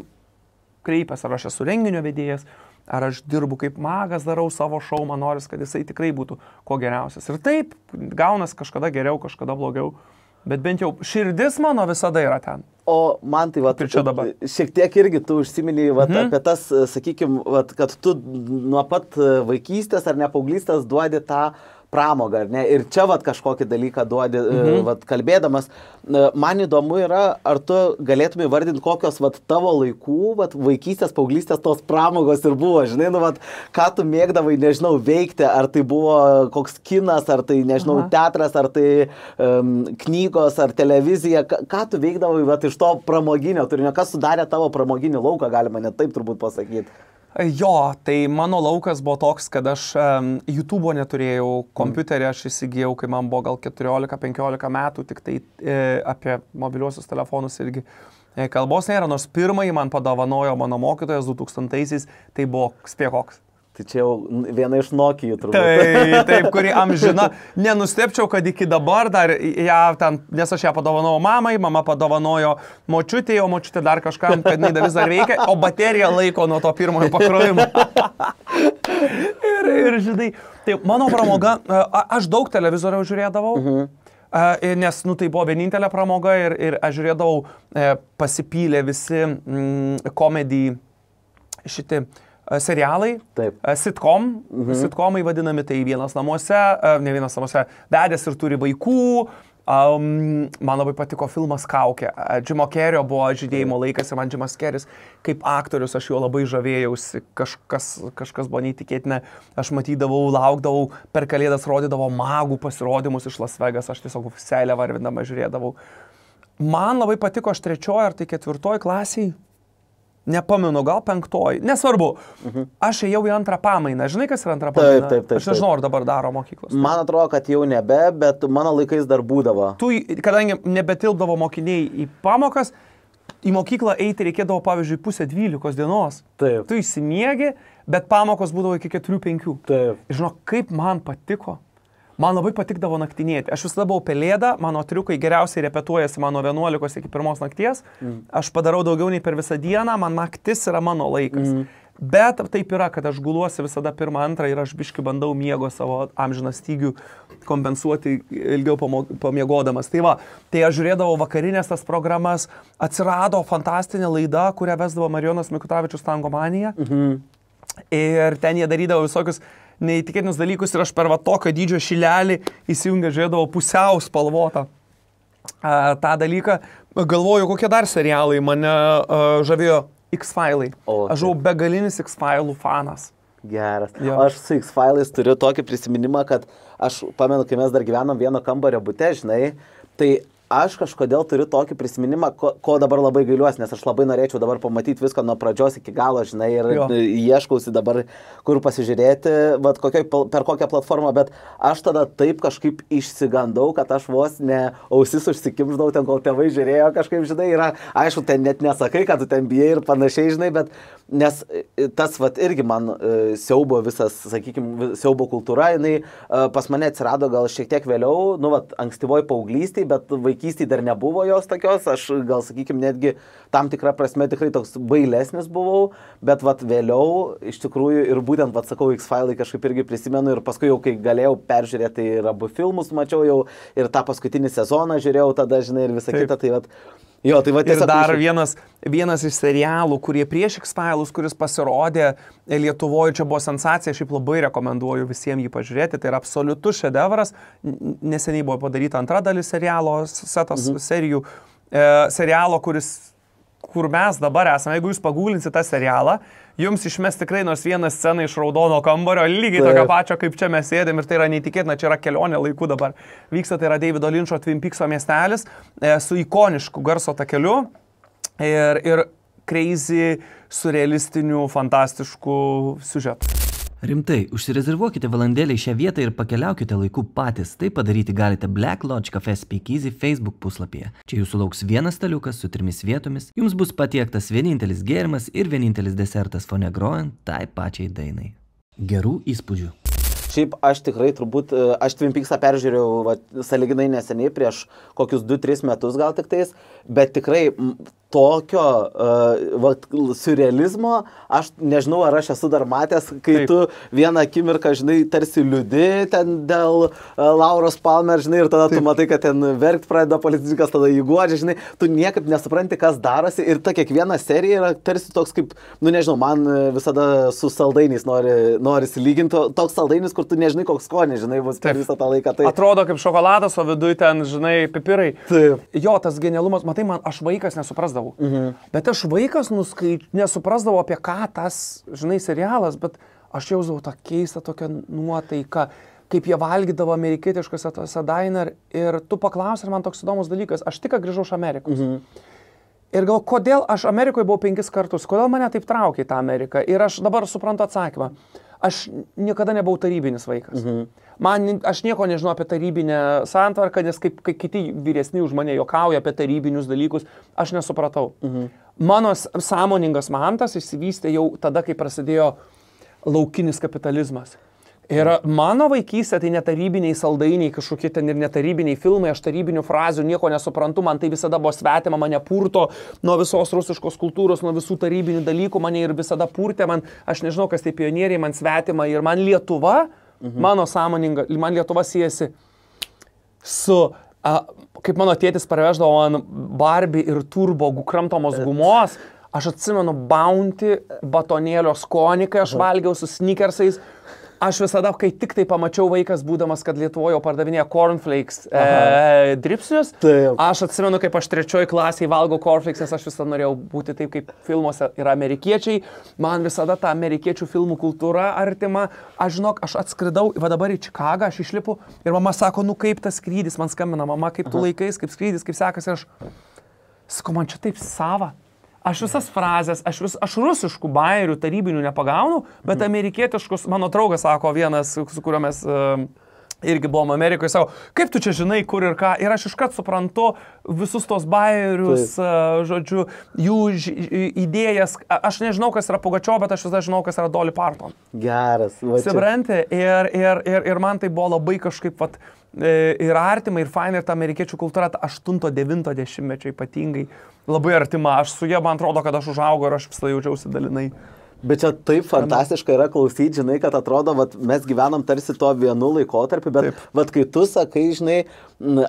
kreipiasi, ar aš esu renginio vedėjas, ar aš dirbu kaip magas, darau savo šou, man noris, kad jisai tikrai būtų kuo geriausias. Ir taip, gaunas kažkada geriau, kažkada blogiau, bet bent jau širdis mano visada yra ten. O man tai, šiek tiek irgi tu užsiminiai apie tas, sakykime, kad tu nuo pat vaikystės ar ne paauglystės duodi tą pramogą, ar ne? Ir čia vat kažkokį dalyką duodi, vat kalbėdamas. Man įdomu yra, ar tu galėtum įvardinti, kokios vat tavo laikų, vat vaikystės, paauglystės tos pramogos ir buvo, žinai, nu vat, ką tu mėgdavai, nežinau, veikti, ar tai buvo koks kinas, ar tai, nežinau, teatras, ar tai knygos, ar televizija, ką tu veikdavai vat iš to pramoginio turinio, kas sudarė tavo pramoginį lauką, galima net taip turbūt pasakyti. Jo, tai mano laukas buvo toks, kad aš YouTube'o neturėjau, kompiuterį aš įsigijau, kai man buvo gal 14-15 metų, tik tai apie mobiliuosius telefonus irgi kalbos nėra, nors pirmąjį man padovanojo mano mokytojas 2000-aisiais, tai buvo spėkoks. Tai čia jau viena iš Nokijų turbūt. Taip, kuri amžina. Nenustepčiau, kad iki dabar dar ją ten, nes aš ją padovanojau mamai, mama padovanojo močiutė, o močiutė dar kažkam, kad jinai vis dar veikia, o baterija laiko nuo to pirmojo pakrovimo. ir žinai, tai mano pramoga, aš daug televizorių žiūrėdavau, nes, nu, tai buvo vienintelė pramoga ir aš žiūrėdavau, pasipylė visi komedijai šitie serialai, sitcomai vadinami, tai vienas namuose, ne vienas namuose, vedęs ir turi vaikų. Man labai patiko filmas Kaukė. Jimo Kerio buvo Žydėjimo laikas ir man Jimas Keris kaip aktorius, aš juo labai žavėjausi, kažkas buvo neįtikėtina. Aš matydavau, laukdavau, per Kalėdas rodydavau magų pasirodymus iš Las Vegas, aš tiesiog seilę varvindama žiūrėdavau. Man labai patiko, aš 3. ar tai 4. klasiai. Nepamenu, gal 5. Nesvarbu. Aš ėjau į 2. pamainą. Žinai, kas yra 2. pamaina? Taip. Aš nežinau, ar dabar daro mokyklos. Man atrodo, kad jau nebe, bet mano laikais dar būdavo. Kadangi nebetilpdavo mokiniai į pamokas, į mokyklą eiti reikėdavo, pavyzdžiui, 11:30 dienos. Taip. Tu įsimiegi, bet pamokos būdavo iki 4-5. Taip. Žinok, kaip man patiko. Man labai patikdavo naktinėti. Aš visada buvau pelėda, mano triukai geriausiai repetuojasi mano 11 iki 1 nakties. Aš padarau daugiau nei per visą dieną, man naktis yra mano laikas. Bet taip yra, kad aš guluosi visada 1-2 ir aš biški bandau miego savo amžiną stygių kompensuoti ilgiau pamiegodamas. Tai va, tai aš žiūrėdavau vakarinės tas programas, atsirado fantastinė laida, kurią vesdavo Marijonas Mikutavičius Tangomanija. Ir ten jie darydavo visokius neįtikėtinus dalykus ir aš per va tokio dydžio šilelį įsijungę žiūrėdavau pusiau spalvotą tą dalyką. Galvoju, kokie dar serialai mane žavėjo. X-Filai. Aš buvau begalinis X-Filų fanas. Geras. Aš su X-Filais turiu tokį prisiminimą, kad aš pamenu, kai mes dar gyvenom vieno kambario bute, žinai, tai aš kažkodėl turiu tokį prisiminimą, ko dabar labai gailiuosi, nes aš labai norėčiau dabar pamatyti viską nuo pradžios iki galo, žinai, ir ieškausi dabar, kur pasižiūrėti, vat, per kokią platformą, bet aš tada taip kažkaip išsigandau, kad aš vos ne ausis užsikimždau ten, kol tėvai žiūrėjo kažkaip, žinai, yra, aišku, ten net nesakai, kad tu ten bijai ir panašiai, žinai, bet nes tas, vat, irgi man siaubo visas, sakykime, siaubo kultūra, jinai pas mane atsirado gal šiek tiek vėliau, nu, vat, ankstyvoj paauglystėj, bet vaikystėj dar nebuvo jos tokios, aš gal, sakykime, netgi tam tikrą prasme tikrai toks bailesnis buvau, bet vat vėliau iš tikrųjų ir būtent, vat sakau, X-Filai kažkaip irgi prisimenu ir paskui jau, kai galėjau peržiūrėti ir abu filmus mačiau jau ir tą paskutinį sezoną žiūrėjau tada, žinai, ir visą kitą, tai vat, jo, tai va tiesiog. Ir dar vienas iš serialų, kurie prieš X-Filus, kuris pasirodė Lietuvoje, čia buvo sensacija, šiaip labai rekomenduoju visiems jį pažiūrėti, tai yra absoliutus šedevras, neseniai buvo padaryta 2 dalis serialo, setas serijų, serialo, kur mes dabar esame, jeigu jūs pagūlinsite tą serialą, jums išmes tikrai nors vieną sceną iš Raudono kambario, lygiai tokio pačio, kaip čia mes sėdėm, ir tai yra neįtikėtina, čia yra kelionė laiku dabar. Vyksta, tai yra Davido Lyncho Twin Peakso miestelis su ikonišku garso takeliu ir crazy, surrealistiniu, fantastišku siužetu. Rimtai, užsirezervuokite valandėlį šią vietą ir pakeliaukite laiku patys. Tai padaryti galite Black Lodge Cafe Speakeasy Facebook puslapyje. Čia jūsų lauks vienas staliukas su 3 vietomis. Jums bus patiektas vienintelis gėrimas ir vienintelis desertas fone grojant tai pačiai dainai. Gerų įspūdžių. Šiaip aš tikrai turbūt, aš Twin Peaksą peržiūrėjau sąlyginai neseniai, prieš kokius 2-3 metus gal tik tais, bet tikrai tokio surrealizmo, aš nežinau, ar aš esu dar matęs, kai tu vieną akimirką, žinai, tarsi liūdi ten dėl Lauros Palmer, žinai, ir tada tu matai, kad ten verkt pradeda policininkas, tada jį guodžia, žinai, tu niekaip nesupranti, kas darosi, ir ta kiekviena serija yra tarsi toks kaip, nu nežinau, man visada su saldainiais norisi lyginti, toks saldainis, kur tu nežinai, koks skonis, žinai, bus per visą tą laiką. Tai... Atrodo kaip šokoladas, o viduje ten, žinai, pipirai. Taip. Jo, tas genialumas, matai, aš vaikas nesuprasdavau. Bet aš vaikas nesuprasdavau, apie ką tas, žinai, serialas, bet aš jausdavau tą keistą tokią nuotaiką, kaip jie valgydavo amerikietiškose tose diner ir tu paklausai, ir man toks įdomus dalykas, aš tik grįžau iš Amerikos. Ir gal, kodėl aš Amerikoje buvau 5 kartus, kodėl mane taip traukė į tą Ameriką ir aš dabar suprantu atsakymą. Aš niekada nebuvau tarybinis vaikas. Aš nieko nežinau apie tarybinę santvarką, nes kaip kiti vyresni už mane juokauja apie tarybinius dalykus, aš nesupratau. Mano sąmoningas mantas išsivystė jau tada, kai prasidėjo laukinis kapitalizmas. Ir mano vaikystė tai netarybiniai saldainiai, kažkokie ten ir netarybiniai filmai, aš tarybinių frazių nieko nesuprantu, man tai visada buvo svetima, mane purto nuo visos rusiškos kultūros, nuo visų tarybinių dalykų, mane ir visada purtė, aš nežinau, kas tai pionieriai, man svetima ir man Lietuva, mano sąmoninga, man Lietuva siejasi su, kaip mano tėtis parveždavo man Barbie ir Turbo kramtomos gumos, aš atsimenu Bounty batonėlio skonį, kai aš valgiau su sneakersais. Aš visada, kai tik tai pamačiau vaikas, būdamas, kad Lietuvoje jau pardavinėja cornflakes dripsnius, aš atsimenu, kaip aš 3 klasėje valgau cornflakes, nes aš visada norėjau būti taip, kaip filmuose yra amerikiečiai. Man visada ta amerikiečių filmų kultūra artima. Aš žinok, aš atskridau, va dabar į Čikagą, aš išlipu ir mama sako, nu kaip tas skrydis, man skambina, mama, kaip tu laikais, kaip skrydis, kaip sekasi. Aš sakau, man čia taip sava. Aš visas frazės, aš rusiškų bairių tarybinių nepagaunu, bet amerikietiškus, mano draugas sako vienas, su kuriuo mes irgi buvom Amerikoje, sako, kaip tu čia žinai, kur ir ką, ir aš iškart suprantu visus tos bairius, žodžiu, jų idėjas, aš nežinau, kas yra Pugačiovo, bet aš visada žinau, kas yra Dolly Parton. Geras. Supranti, ir man tai buvo labai kažkaip, vat, ir artima, ir faina, ir ta amerikiečių kultūra, 8-9 dešimtmečio ypatingai labai artima. Aš su jie, man atrodo, kad aš užaugau ir aš visada jaučiausi dalinai. Bet čia taip fantastiška yra klausyti, žinai, kad atrodo, vat, mes gyvenam tarsi to vienu laikotarpiu, bet vat, kai tu sakai, žinai,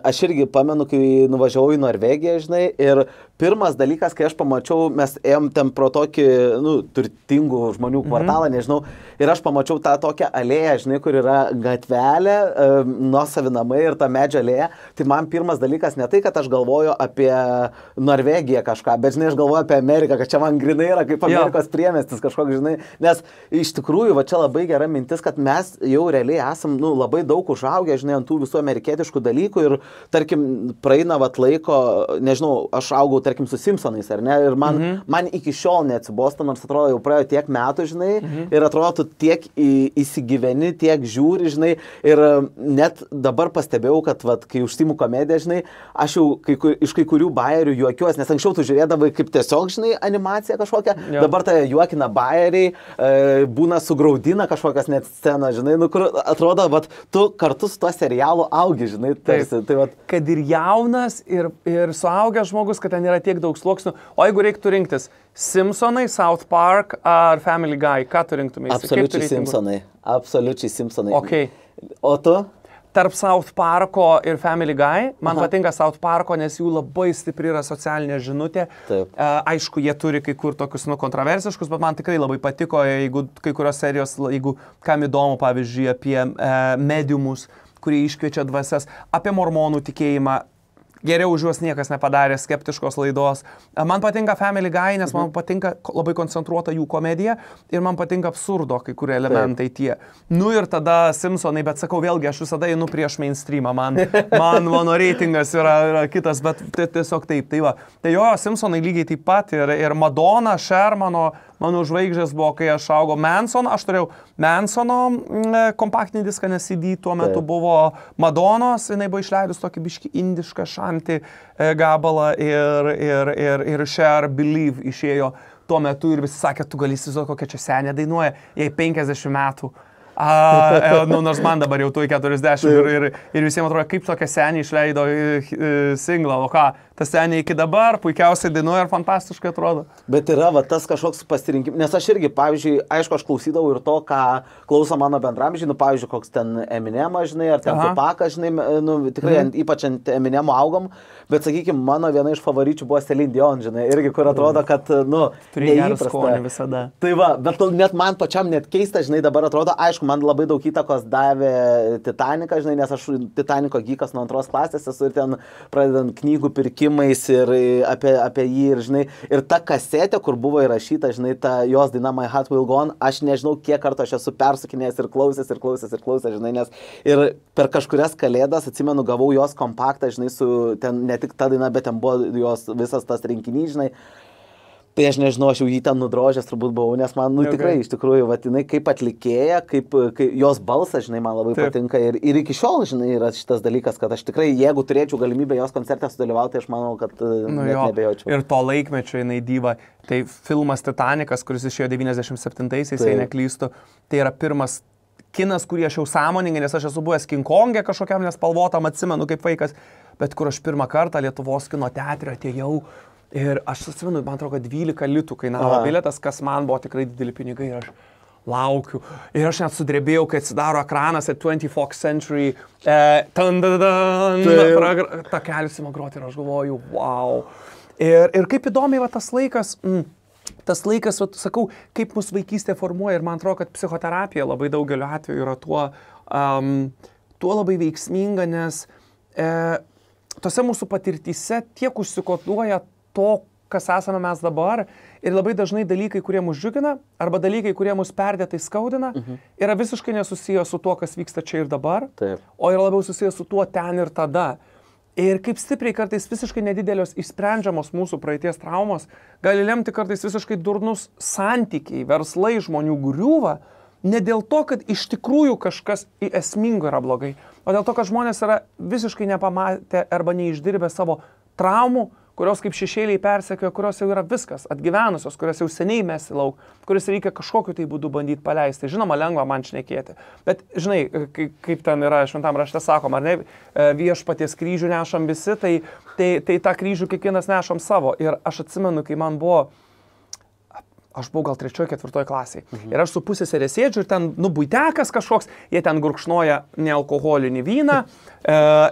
aš irgi pamenu, kai nuvažiavau į Norvegiją, žinai, ir pirmas dalykas, kai aš pamačiau, mes ėjom ten pro tokį, turtingų žmonių kvartalą, nežinau, ir aš pamačiau tą tokią alėją, žinai, kur yra gatvelė, nuosavi namai ir ta medžio alėja, tai man pirmas dalykas ne tai, kad aš galvoju apie Norvegiją kažką, bet, žinai, aš galvoju apie Ameriką, kad čia man grinai yra kaip Amerikos priemiestis kažkoks, žinai, nes iš tikrųjų, va čia labai gera mintis, kad mes jau realiai esam, labai daug užaugę, žinai, ant tų visų amerikietiškų dalykų ir, tarkim, praeina vat laiko, nežinau, aš augau, tarkim, su Simpsonais, ar ne, ir man iki šiol neatsibosta, nors atrodo, jau praėjo tiek metų, žinai, ir atrodo, tu tiek įsigyveni, tiek žiūri, žinai, ir net dabar pastebėjau, kad, vat, kai užsiimu komediją, žinai, aš jau iš kai kurių bairių juokiuosi, nes anksčiau tu žiūrėdavai kaip tiesiog, žinai, animacija kažkokia, dabar tai juokina bairiai, būna sugraudina kažkokias net sceną, žinai, kur atrodo, vat, tu kartu su tuo serialu augi, žinai, tarsi. Tai vat... Kad ir jaunas, ir suaugęs žmogus, kad ten yra tiek daug sluoksnių, o jeigu reiktų rinktis Simpsonai, South Park ar Family Guy, ką tu rinktumės? Absoliučiai Simpsonai, absoliučiai Simpsonai. Okay. O tu? Tarp South Parko ir Family Guy, man patinka South Parko, nes jų labai stipri yra socialinė žinutė. Aišku, jie turi kai kur tokius kontroversiškus, bet man tikrai labai patiko, jeigu kai kurios serijos, jeigu kam įdomu, pavyzdžiui, apie mediumus, kurie iškviečia dvasias, apie mormonų tikėjimą. Geriau už juos niekas nepadarė skeptiškos laidos. Man patinka Family Guy, nes man patinka labai koncentruota jų komedija ir man patinka absurdo kai kurie elementai tie. Nu ir tada Simpsonai, bet sakau vėlgi, aš visada einu prieš mainstreamą, mano reitingas yra kitas, bet tiesiog taip. Tai va. Tai jo, Simpsonai lygiai taip pat ir Madonna, Cher, mano žvaigždės buvo, kai aš augau aš turėjau Mansono kompaktinį diską, nes CD tuo metu buvo Madonos, jinai buvo išleidus tokį biškį indišką šanti gabalą ir Cher Believe išėjo tuo metu ir visi sakė, tu gali įsivaizduoti, kokia čia senė dainuoja, jai 50 metų. Nors man dabar jau tuoj 40 ir visiems atrodo, kaip tokia senė išleido singlą, o ką, tas seniai iki dabar, puikiausiai dainuoja ir fantastiškai atrodo. Bet yra va, tas kažkoks pasirinkimas, nes aš irgi, pavyzdžiui, aišku, aš klausydavau ir to, ką klauso mano bendramžiai, nu, pavyzdžiui, koks ten Eminemas, žinai, ar ten Tupakas, žinai, nu, tikrai ypač ant Eminemo augom, bet, sakykime, mano viena iš favoričių buvo Celine Dion, žinai, irgi, kur atrodo, kad, nu, neįprasta visada. Tai va, bet net man pačiam net keista, žinai, dabar atrodo, aišku, man labai daug įtakos davė Titaniką, žinai, nes aš Titaniko gykas nuo 2 klasės esu ir ten pradedant knygų pirkimais ir apie jį ir, žinai, ir ta kasetė, kur buvo įrašyta, žinai, ta jos daina My Heart Will Go On, aš nežinau, kiek kartų aš esu persukinėjęs ir klausęs, žinai, nes ir per kažkurias kalėdas, atsimenu, gavau jos kompaktą, žinai, su ten ne tik ta daina, bet ten buvo jos visas tas rinkinys, žinai. Tai aš nežinau, aš jau jį ten nudrožęs turbūt buvau, nes man, nu, tikrai, iš tikrųjų, va, jinai kaip atlikėja, kaip jos balsas, žinai, man labai patinka ir iki šiol, žinai, yra šitas dalykas, kad aš tikrai, jeigu turėčiau galimybę jos koncerte sudalyvauti, aš manau, kad net nebejočiau. Ir to laikmečio jinai diva, tai filmas Titanikas, kuris išėjo 97-aisiais, jei neklystu, tai yra pirmas kinas, kurį aš jau sąmoningai, nes aš esu buvęs King Kong'e kažkokiam nespalvotam, atsimenu kaip vaikas, bet kur aš pirmą kartą Lietuvos kino teatre atėjau. Ir aš atsimenu, man atrodo, 12 litų kainavo bilietas, kas man buvo tikrai dideli pinigai ir aš laukiu. Ir aš net sudrebėjau, kai atsidaro ekranas 24th Century, takelis ima groti ir aš galvoju, wow. Ir kaip įdomiai va, tas laikas, va, sakau, kaip mūsų vaikystė formuoja ir man atrodo, kad psichoterapija labai daugeliu atveju yra tuo labai veiksminga, nes tose mūsų patirtyse tiek užsikoduoja to, kas esame mes dabar ir labai dažnai dalykai, kurie mus džiugina arba dalykai, kurie mus perdėtai skaudina, yra visiškai nesusijęs su tuo, kas vyksta čia ir dabar, o yra labiau susijęs su tuo ten ir tada. Ir kaip stipriai kartais visiškai nedidelios išsprendžiamos mūsų praeities traumos gali lemti kartais visiškai durnus santykiai, verslai žmonių griūva, ne dėl to, kad iš tikrųjų kažkas esmingo yra blogai, o dėl to, kad žmonės yra visiškai nepamatę arba neišdirbę savo traumų, kurios kaip šešėliai persekioja, kurios jau yra viskas, atgyvenusios, kurios jau seniai mes į lauk, kuris reikia kažkokiu tai būdu bandyti paleisti. Žinoma, lengva man šnekėti. Bet, žinai, kaip ten yra šventam rašte sakoma, ar ne, viešpaties kryžių nešam visi, tai tą kryžių kiekvienas nešam savo. Ir aš atsimenu, kai man buvo, aš buvau gal 3-4 klasiai. Ir aš su pusseserė sėdžiu ir ten, buitekas kažkoks, jie ten gurkšnoja nealkoholinį vyną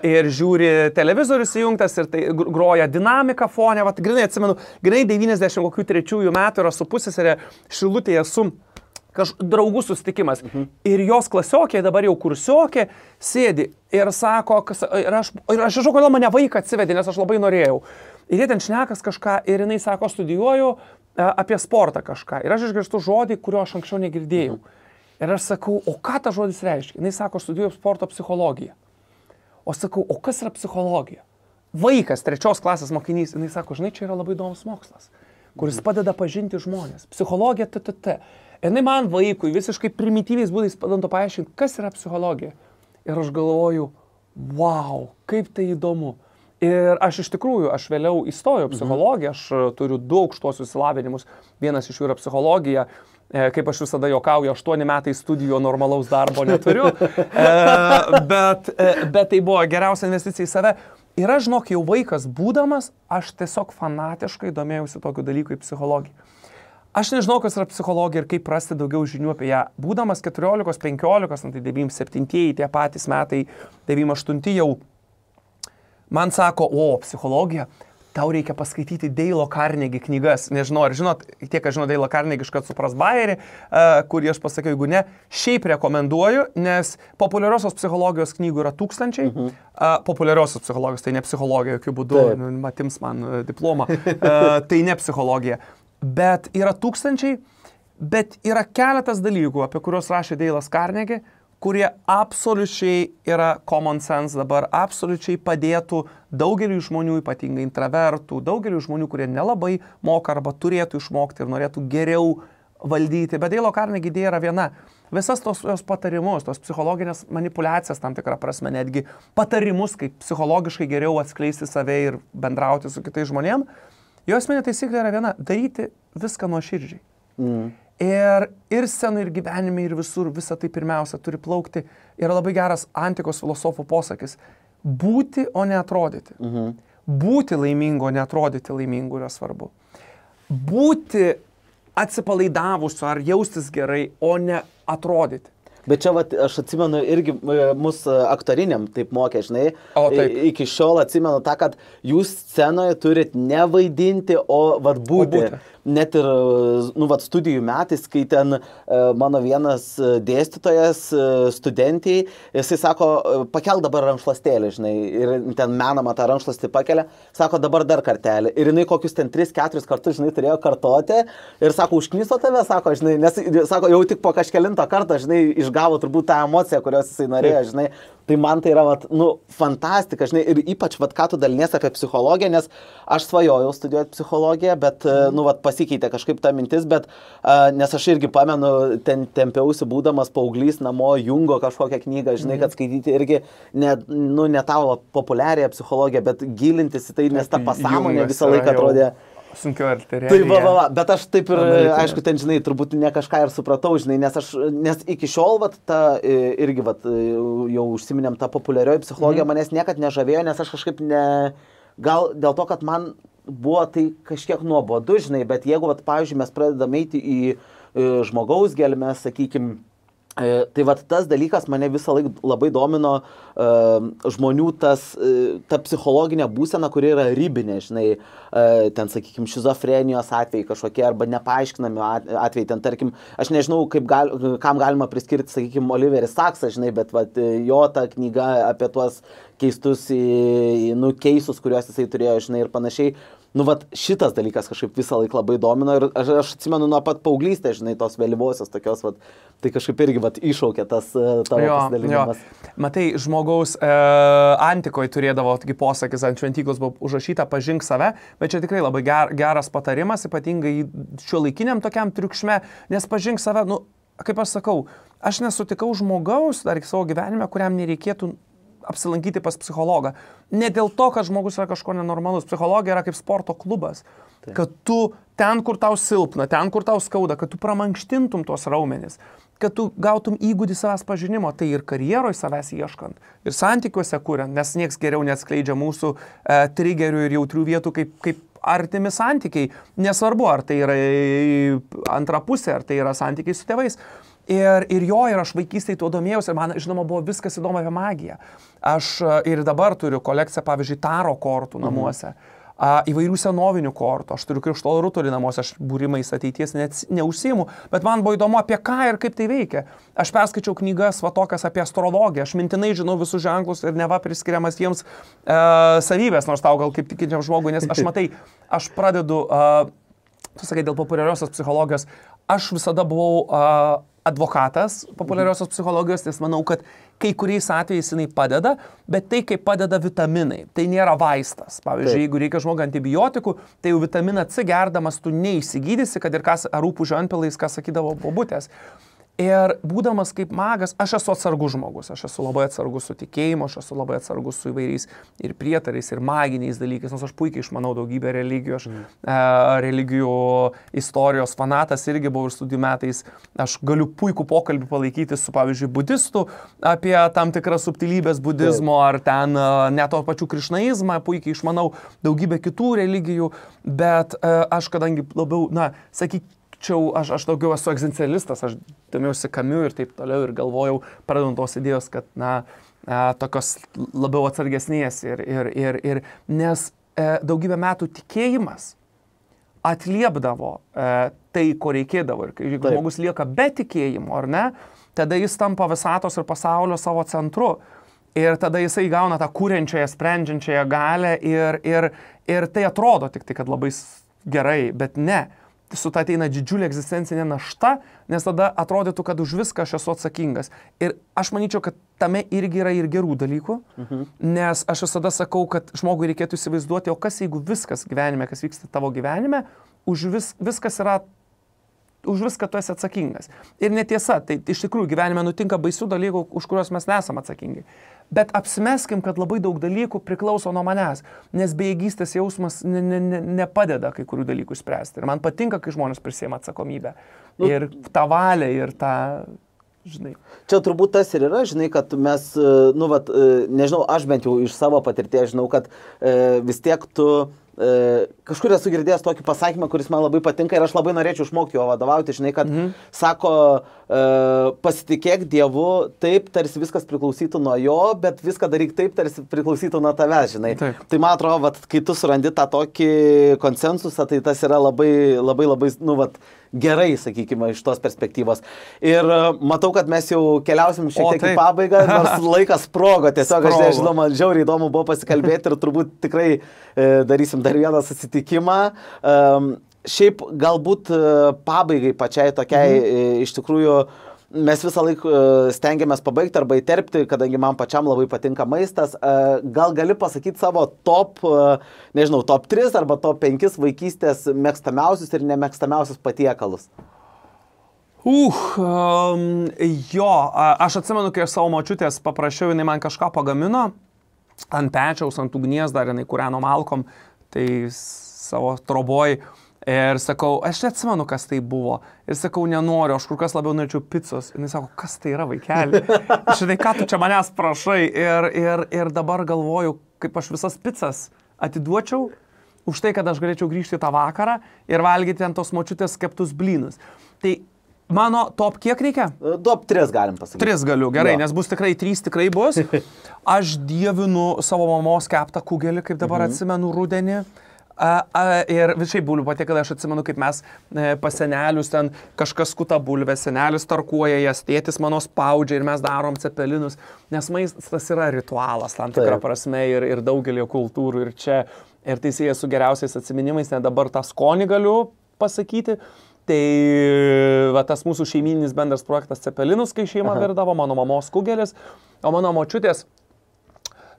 ir žiūri televizorius įjungtas ir tai groja dinamika fone. Vat, grinai atsimenu, grinai 93 metų yra su pusseserė Šilutėje su draugų susitikimas. Ir jos klasiokė, dabar jau kursiokė, sėdi ir sako, ir aš žinau, kodėl mane vaiką atsivedė, nes aš labai norėjau. Ir jie ten šnekas kažką ir jinai sako, studijuoju apie sportą kažką. Ir aš išgirstu žodį, kurio aš anksčiau negirdėjau. Ir aš sakau, o ką tas žodis reiškia? Jinai sako, studijuoju sporto psichologiją. O sakau, o kas yra psichologija? Vaikas, 3 klasės mokinys, jinai sako, žinai, čia yra labai įdomus mokslas, kuris padeda pažinti žmonės. Psichologija TTT. Ir jinai man vaikui visiškai primityviais būdais padanto paaiškinti, kas yra psichologija. Ir aš galvoju, wow, kaip tai įdomu. Ir aš iš tikrųjų, aš vėliau įstojau psichologiją, aš turiu 2 aukštuosius išsilavinimus, vienas iš jų yra psichologija, kaip aš visada juokauju, 8 metai studijų normalaus darbo neturiu, bet tai buvo geriausia investicija į save. Ir aš, žinok, jau vaikas būdamas, aš tiesiog fanatiškai domėjausi tokiu dalyku į psichologiją. Aš nežinau, kas yra psichologija ir kaip rasti daugiau žinių apie ją. Būdamas 14-15, tai 97-ieji tie patys metai, 98 jau, man sako, psichologija, tau reikia paskaityti Dale Carnegie knygas. Nežinau, ar žinot, tie, kas žino Dale Carnegie, iškart supras Bayerį, kurį aš pasakiau, jeigu ne, šiaip rekomenduoju, nes populiariosios psichologijos knygų yra 1000. Populiariosios psichologijos, tai ne psichologija, jokių būdų, atims man diplomą, tai ne psichologija. Bet yra 1000, bet yra keletas dalykų, apie kuriuos rašė Dale Carnegie, kurie absoliučiai yra common sense dabar, absoliučiai padėtų daugeliu žmonių, ypatingai intravertų, daugeliu žmonių, kurie nelabai moka arba turėtų išmokti ir norėtų geriau valdyti. Bet Dale Carnegie idėja yra viena. Visas tos patarimus, tos psichologinės manipulacijas, tam tikrą prasme, netgi patarimus, kaip psichologiškai geriau atskleisti save ir bendrauti su kitais žmonėm, jo esminė taisyklė yra viena – daryti viską nuoširdžiai. Ir scenai, ir gyvenime, ir visur, visa tai pirmiausia turi plaukti. Yra labai geras antikos filosofų posakis – būti, o ne atrodyti. būti laimingo, netrodyti laimingu yra svarbu. Būti atsipalaidavusiu ar jaustis gerai, o ne atrodyti. Bet čia, vat, aš atsimenu, irgi mūsų aktoriniam taip mokė, žinai, iki šiol atsimenu tą, kad jūs scenoje turit nevaidinti, o vat būti. Net ir, vat, studijų metais, kai ten mano vienas dėstytojas studentiai, jisai sako, pakelk dabar rankšluostėlį, žinai, ir ten menamą tą rankšluostį pakelia, sako, dabar dar kartelį. Ir jinai kokius ten 3-4 kartus, žinai, turėjo kartoti ir sako, užkniso tave, sako, žinai, nes, sako, jau tik po kažkelintą kartą, žinai, išgavo turbūt tą emociją, kurios jisai norėjo, žinai. Tai man tai yra, vat, fantastika, žinai, ir ypač, vat, ką tu dalinies apie psichologiją, nes aš svajojau studijuoti psichologiją, bet, vat, pasikeitė kažkaip ta mintis, bet, nes aš irgi pamenu, ten tempiausi būdamas paauglys namo Jungo kažkokią knygą, žinai, kad skaityti irgi ne tavo populiarią psichologiją, bet gilintis į tai, nes ta pasąmonė visą laiką atrodė... Sunkiau arteriją. Tai bet aš taip ir, aišku, ten, žinai, turbūt ne kažką ir supratau, žinai, nes iki šiol, vat, irgi, vat, jau užsiminėm tą populiarioji psichologija, manęs niekad nežavėjo, nes aš kažkaip gal dėl to, kad man buvo tai kažkiek nuobodu, žinai, bet jeigu, vat, pavyzdžiui, mes pradedame eiti į žmogaus gelmes, sakykime, tai vat tas dalykas mane visą laiką labai domino žmonių ta psichologinė būsena, kuri yra ribinė, žinai, ten, sakykime, šizofrenijos atvejai kažkokie arba nepaaiškinami atvejai, ten, tarkim, aš nežinau, kam galima priskirti, sakykime, Oliveris Saksas, žinai, bet vat, jo ta knyga apie tuos keistus, keisus, kuriuos jisai turėjo, žinai, ir panašiai. Vat šitas dalykas kažkaip visą laiką labai domino ir aš atsimenu nuo pat paauglystės, žinai, tos vėlyvosios tokios, vat, tai kažkaip irgi vat, iššaukė tas tavo pasidalinimas. Matai, žmogaus antikoje turėdavo posakis, ant šventyklos buvo užrašyta pažink save, bet čia tikrai labai geras patarimas, ypatingai šiuolaikiniam tokiam triukšme, nes pažink save, kaip aš sakau, aš nesutikau žmogaus dar iki savo gyvenime, kuriam nereikėtų apsilankyti pas psichologą. Ne dėl to, kad žmogus yra kažko nenormalus. Psichologija yra kaip sporto klubas. Tai. Kad tu ten, kur tau silpna, ten, kur tau skauda, kad tu pramankštintum tuos raumenis, kad tu gautum įgūdį savęs pažinimo, tai ir karjeroje savęs ieškant, ir santykiuose kuriant, nes nieks geriau neatskleidžia mūsų trigerių ir jautrių vietų kaip artimi santykiai. Nesvarbu, ar tai yra antra pusė, ar tai yra santykiai su tėvais. Ir aš vaikystėje tuo domėjausi ir man, žinoma, buvo viskas įdomu apie magiją. Aš ir dabar turiu kolekciją, pavyzdžiui, taro kortų namuose, įvairių senovinių kortų, aš turiu krištolo rutulį namuose, aš būrimais ateities neužsiimu, bet man buvo įdomu apie ką ir kaip tai veikia. Aš perskaičiau knygas tokias apie astrologiją, aš mintinai žinau visus ženklus ir neva priskiriamas jiems savybės, nors tau gal kaip tikinčiam žmogui, nes aš matai, aš pradedu, tu sakai, dėl populiariosios psichologijos, aš visada buvau advokatas populiariosios psichologijos, nes manau, kad kai kuriais atvejais jinai padeda, bet tai kaip padeda vitaminai, tai nėra vaistas. Pavyzdžiui, jeigu reikia žmogui antibiotikų, tai jau vitaminą C gerdamas tu neišsigydysi, kad ir kas rūpų žanpilais, ką sakydavo bobutės. Ir būdamas kaip magas, aš esu atsargus žmogus, aš esu labai atsargus su tikėjimu, aš esu labai atsargus su įvairiais ir prietarais, ir maginiais dalykais, nors aš puikiai išmanau daugybę religijų, religijų istorijos fanatas irgi buvau ir studijų metais, aš galiu puikų pokalbį palaikyti su, pavyzdžiui, budistu apie tam tikras subtilybės budizmo ar ten net to pačių krišnaizmą, puikiai išmanau daugybę kitų religijų, bet aš kadangi labiau, aš daugiau esu egzistencialistas, aš domėjausi Kamiu ir taip toliau ir galvojau, pradedant tos idėjos, kad, tokios labiau atsargesnės ir nes daugybę metų tikėjimas atliepdavo tai, ko reikėdavo. Ir jeigu žmogus lieka be tikėjimo, ar ne, tada jis tampa visatos ir pasaulio savo centru. Ir tada jisai gauna tą kūrenčiąją, sprendžiančiąją galę ir tai atrodo tik tai, kad labai gerai, bet ne. Su ta ateina didžiulė egzistencinė našta, nes tada atrodytų, kad už viską aš esu atsakingas. Ir aš manyčiau, kad tame irgi yra ir gerų dalykų, nes aš visada sakau, kad žmogui reikėtų įsivaizduoti, o kas jeigu viskas gyvenime, kas vyksta tavo gyvenime, už viską tu esi atsakingas. Ir netiesa, tai iš tikrųjų gyvenime nutinka baisių dalykų, už kuriuos mes nesam atsakingi. Bet apsimeskim, kad labai daug dalykų priklauso nuo manęs, nes bejėgystės jausmas nepadeda kai kurių dalykų spręsti. Ir man patinka, kai žmonės prisiima atsakomybę. Ir tą valią, ir tą, žinai. Čia turbūt tas ir yra, žinai, kad mes, nu, vat, nežinau, aš bent jau iš savo patirties žinau, kad vis tiek tu kažkur esu girdėjęs tokį pasakymą, kuris man labai patinka ir aš labai norėčiau išmokti jo vadovauti, žinai, kad sako, pasitikėk Dievu, taip, tarsi viskas priklausytų nuo jo, bet viską daryk taip, tarsi priklausytų nuo tavęs, žinai. Taip. Tai man atrodo, vat, kai tu surandi tą tokį konsensusą, tai tas yra labai, nu, vat, gerai, sakykime, iš tos perspektyvos. Ir matau, kad mes jau keliausim šiek tiek į pabaigą, nors laikas sprogo, tiesiog aš nežinau, man žiauriai įdomu buvo pasikalbėti ir turbūt tikrai darysim dar vieną susitikimą. Šiaip galbūt pabaigai pačiai tokiai iš tikrųjų mes visą laiką stengiamės pabaigti arba įterpti, kadangi man pačiam labai patinka maistas. Gal gali pasakyti savo top 3 arba top 5 vaikystės mėgstamiausius ir nemėgstamiausius patiekalus? Jo, aš atsimenu, kai aš savo močiutės paprašiau, jinai man kažką pagamino ant pečiaus, ant ugnies dar jinai kūreno malkom, tai savo troboj. Ir sakau, aš neatsimenu, kas tai buvo. Ir sakau, nenoriu, aš kur kas labiau norėčiau picos. Ir jis sako, kas tai yra, vaikeli? Žinai, ką tu čia manęs prašai? Ir dabar galvoju, kaip aš visas picas atiduočiau už tai, kad aš galėčiau grįžti tą vakarą ir valgyti ant tos močiutės keptus blynus. Tai mano top kiek reikia? Top 3 galim pasakyti. 3 galiu, gerai, nes bus tikrai 3 tikrai bus. Aš dievinu savo mamos keptą kugelį, kaip dabar atsimenu rudenį. Ir visai bulvių patiekalai, aš atsimenu, kaip mes pas senelius ten kažkas skuta bulvę, senelis tarkuoja jas, tėtis mano spaudžia ir mes darom cepelinus, nes maistas yra ritualas tam tikrą prasme ir daugelio kultūrų ir čia, ir tai sieja su geriausiais atsiminimais, net dabar tą skonį galiu pasakyti. Tai va, tas mūsų šeimininis bendras projektas cepelinus, kai šeima virdavo, mano mamos kugelis, o mano močiutės.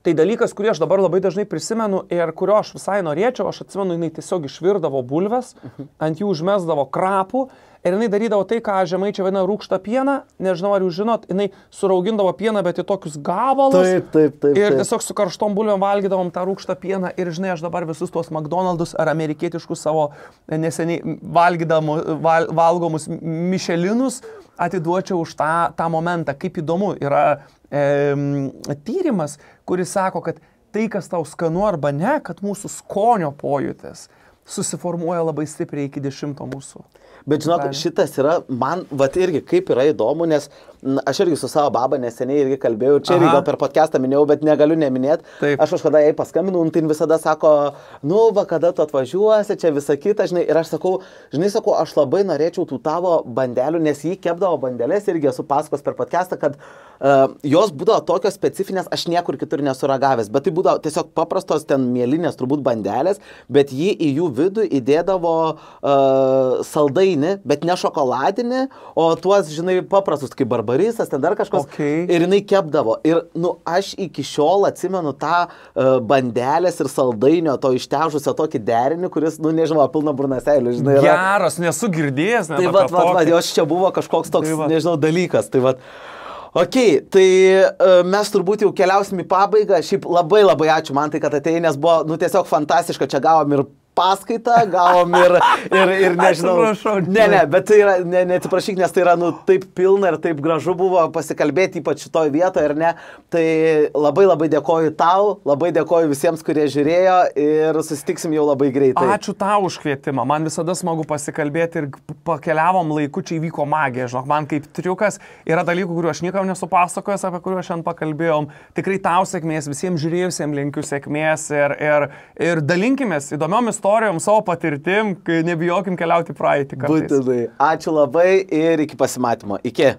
Tai dalykas, kurį aš dabar labai dažnai prisimenu ir kurio aš visai norėčiau, aš atsimenu, jinai tiesiog išvirdavo bulves, ant jų užmesdavo krapų ir jinai darydavo tai, ką žemaičiai vadina rūgštą pieną, nežinau ar jūs žinot, jinai suraugindavo pieną, bet į tokius gabalus. Taip. Ir tiesiog su karštom bulvėm valgydavom tą rūgštą pieną ir žinai, aš dabar visus tuos McDonald's ar amerikietiškus savo neseniai valgomus Michelinus atiduočiau už tą momentą. Kaip įdomu yra tyrimas, kuris sako, kad tai, kas tau skanu arba ne, kad mūsų skonio pojūtis susiformuoja labai stipriai iki 10 mūsų. Bet žinok, šitas yra, man, vat irgi, kaip yra įdomu, nes aš irgi su savo baba neseniai irgi kalbėjau, čia irgi gal per podcastą minėjau, bet negaliu neminėti. Taip. Aš kažkada jai paskambinau, tai visada sako, nu, va, kada tu atvažiuosi, čia visa kita, žinai, ir aš sakau, aš labai norėčiau tų tavo bandelių, nes jį kepdavo bandelės, irgi esu pasakos per podcastą, kad jos būdavo tokios specifinės, aš niekur kitur nesuragavęs, bet tai būdavo tiesiog paprastos ten mielinės turbūt bandelės, bet jį į jų vidų įdėdavo saldainį, bet ne šokoladinį, o tuos, žinai, paprastus, kaip barbarisas, ten dar kažkas, ir jinai kepdavo. Ir, nu, aš iki šiol atsimenu tą bandelės ir saldainio, to ištežusio tokį derinį, kuris, nu, nežinau, pilna burnaseilių, žinai. Geras, nesu girdėjęs, ne. Tai va, jos čia buvo kažkoks toks, nežinau, dalykas. Tai va. Tai mes turbūt jau keliausim į pabaigą. Šiaip labai ačiū man tai, kad atėjai, nes buvo, nu, tiesiog fantastiška, čia gavom ir paskaitą, gavom ir nežinau. Ne, bet tai yra, neatsiprašyk, nes tai yra, nu, taip pilna ir taip gražu buvo pasikalbėti, ypač šitoje vietoje, ar ne. Tai labai dėkoju tau, labai dėkoju visiems, kurie žiūrėjo ir susitiksim jau labai greitai. Ačiū tau už kvietimą, man visada smagu pasikalbėti ir pakeliavom laiku, čia įvyko magija, žinok, man kaip triukas yra dalykų, kuriuo aš niekam nesu pasakojęs, apie kuriuos šiandien pakalbėjom. Tikrai tau sėkmės, visiems žiūrėjusiems linkiu sėkmės ir dalinkimės įdomiom istorijom, savo patirtim, kai nebijokim keliauti praeitį kartais. Būtinai. Ačiū labai ir iki pasimatymo. Iki.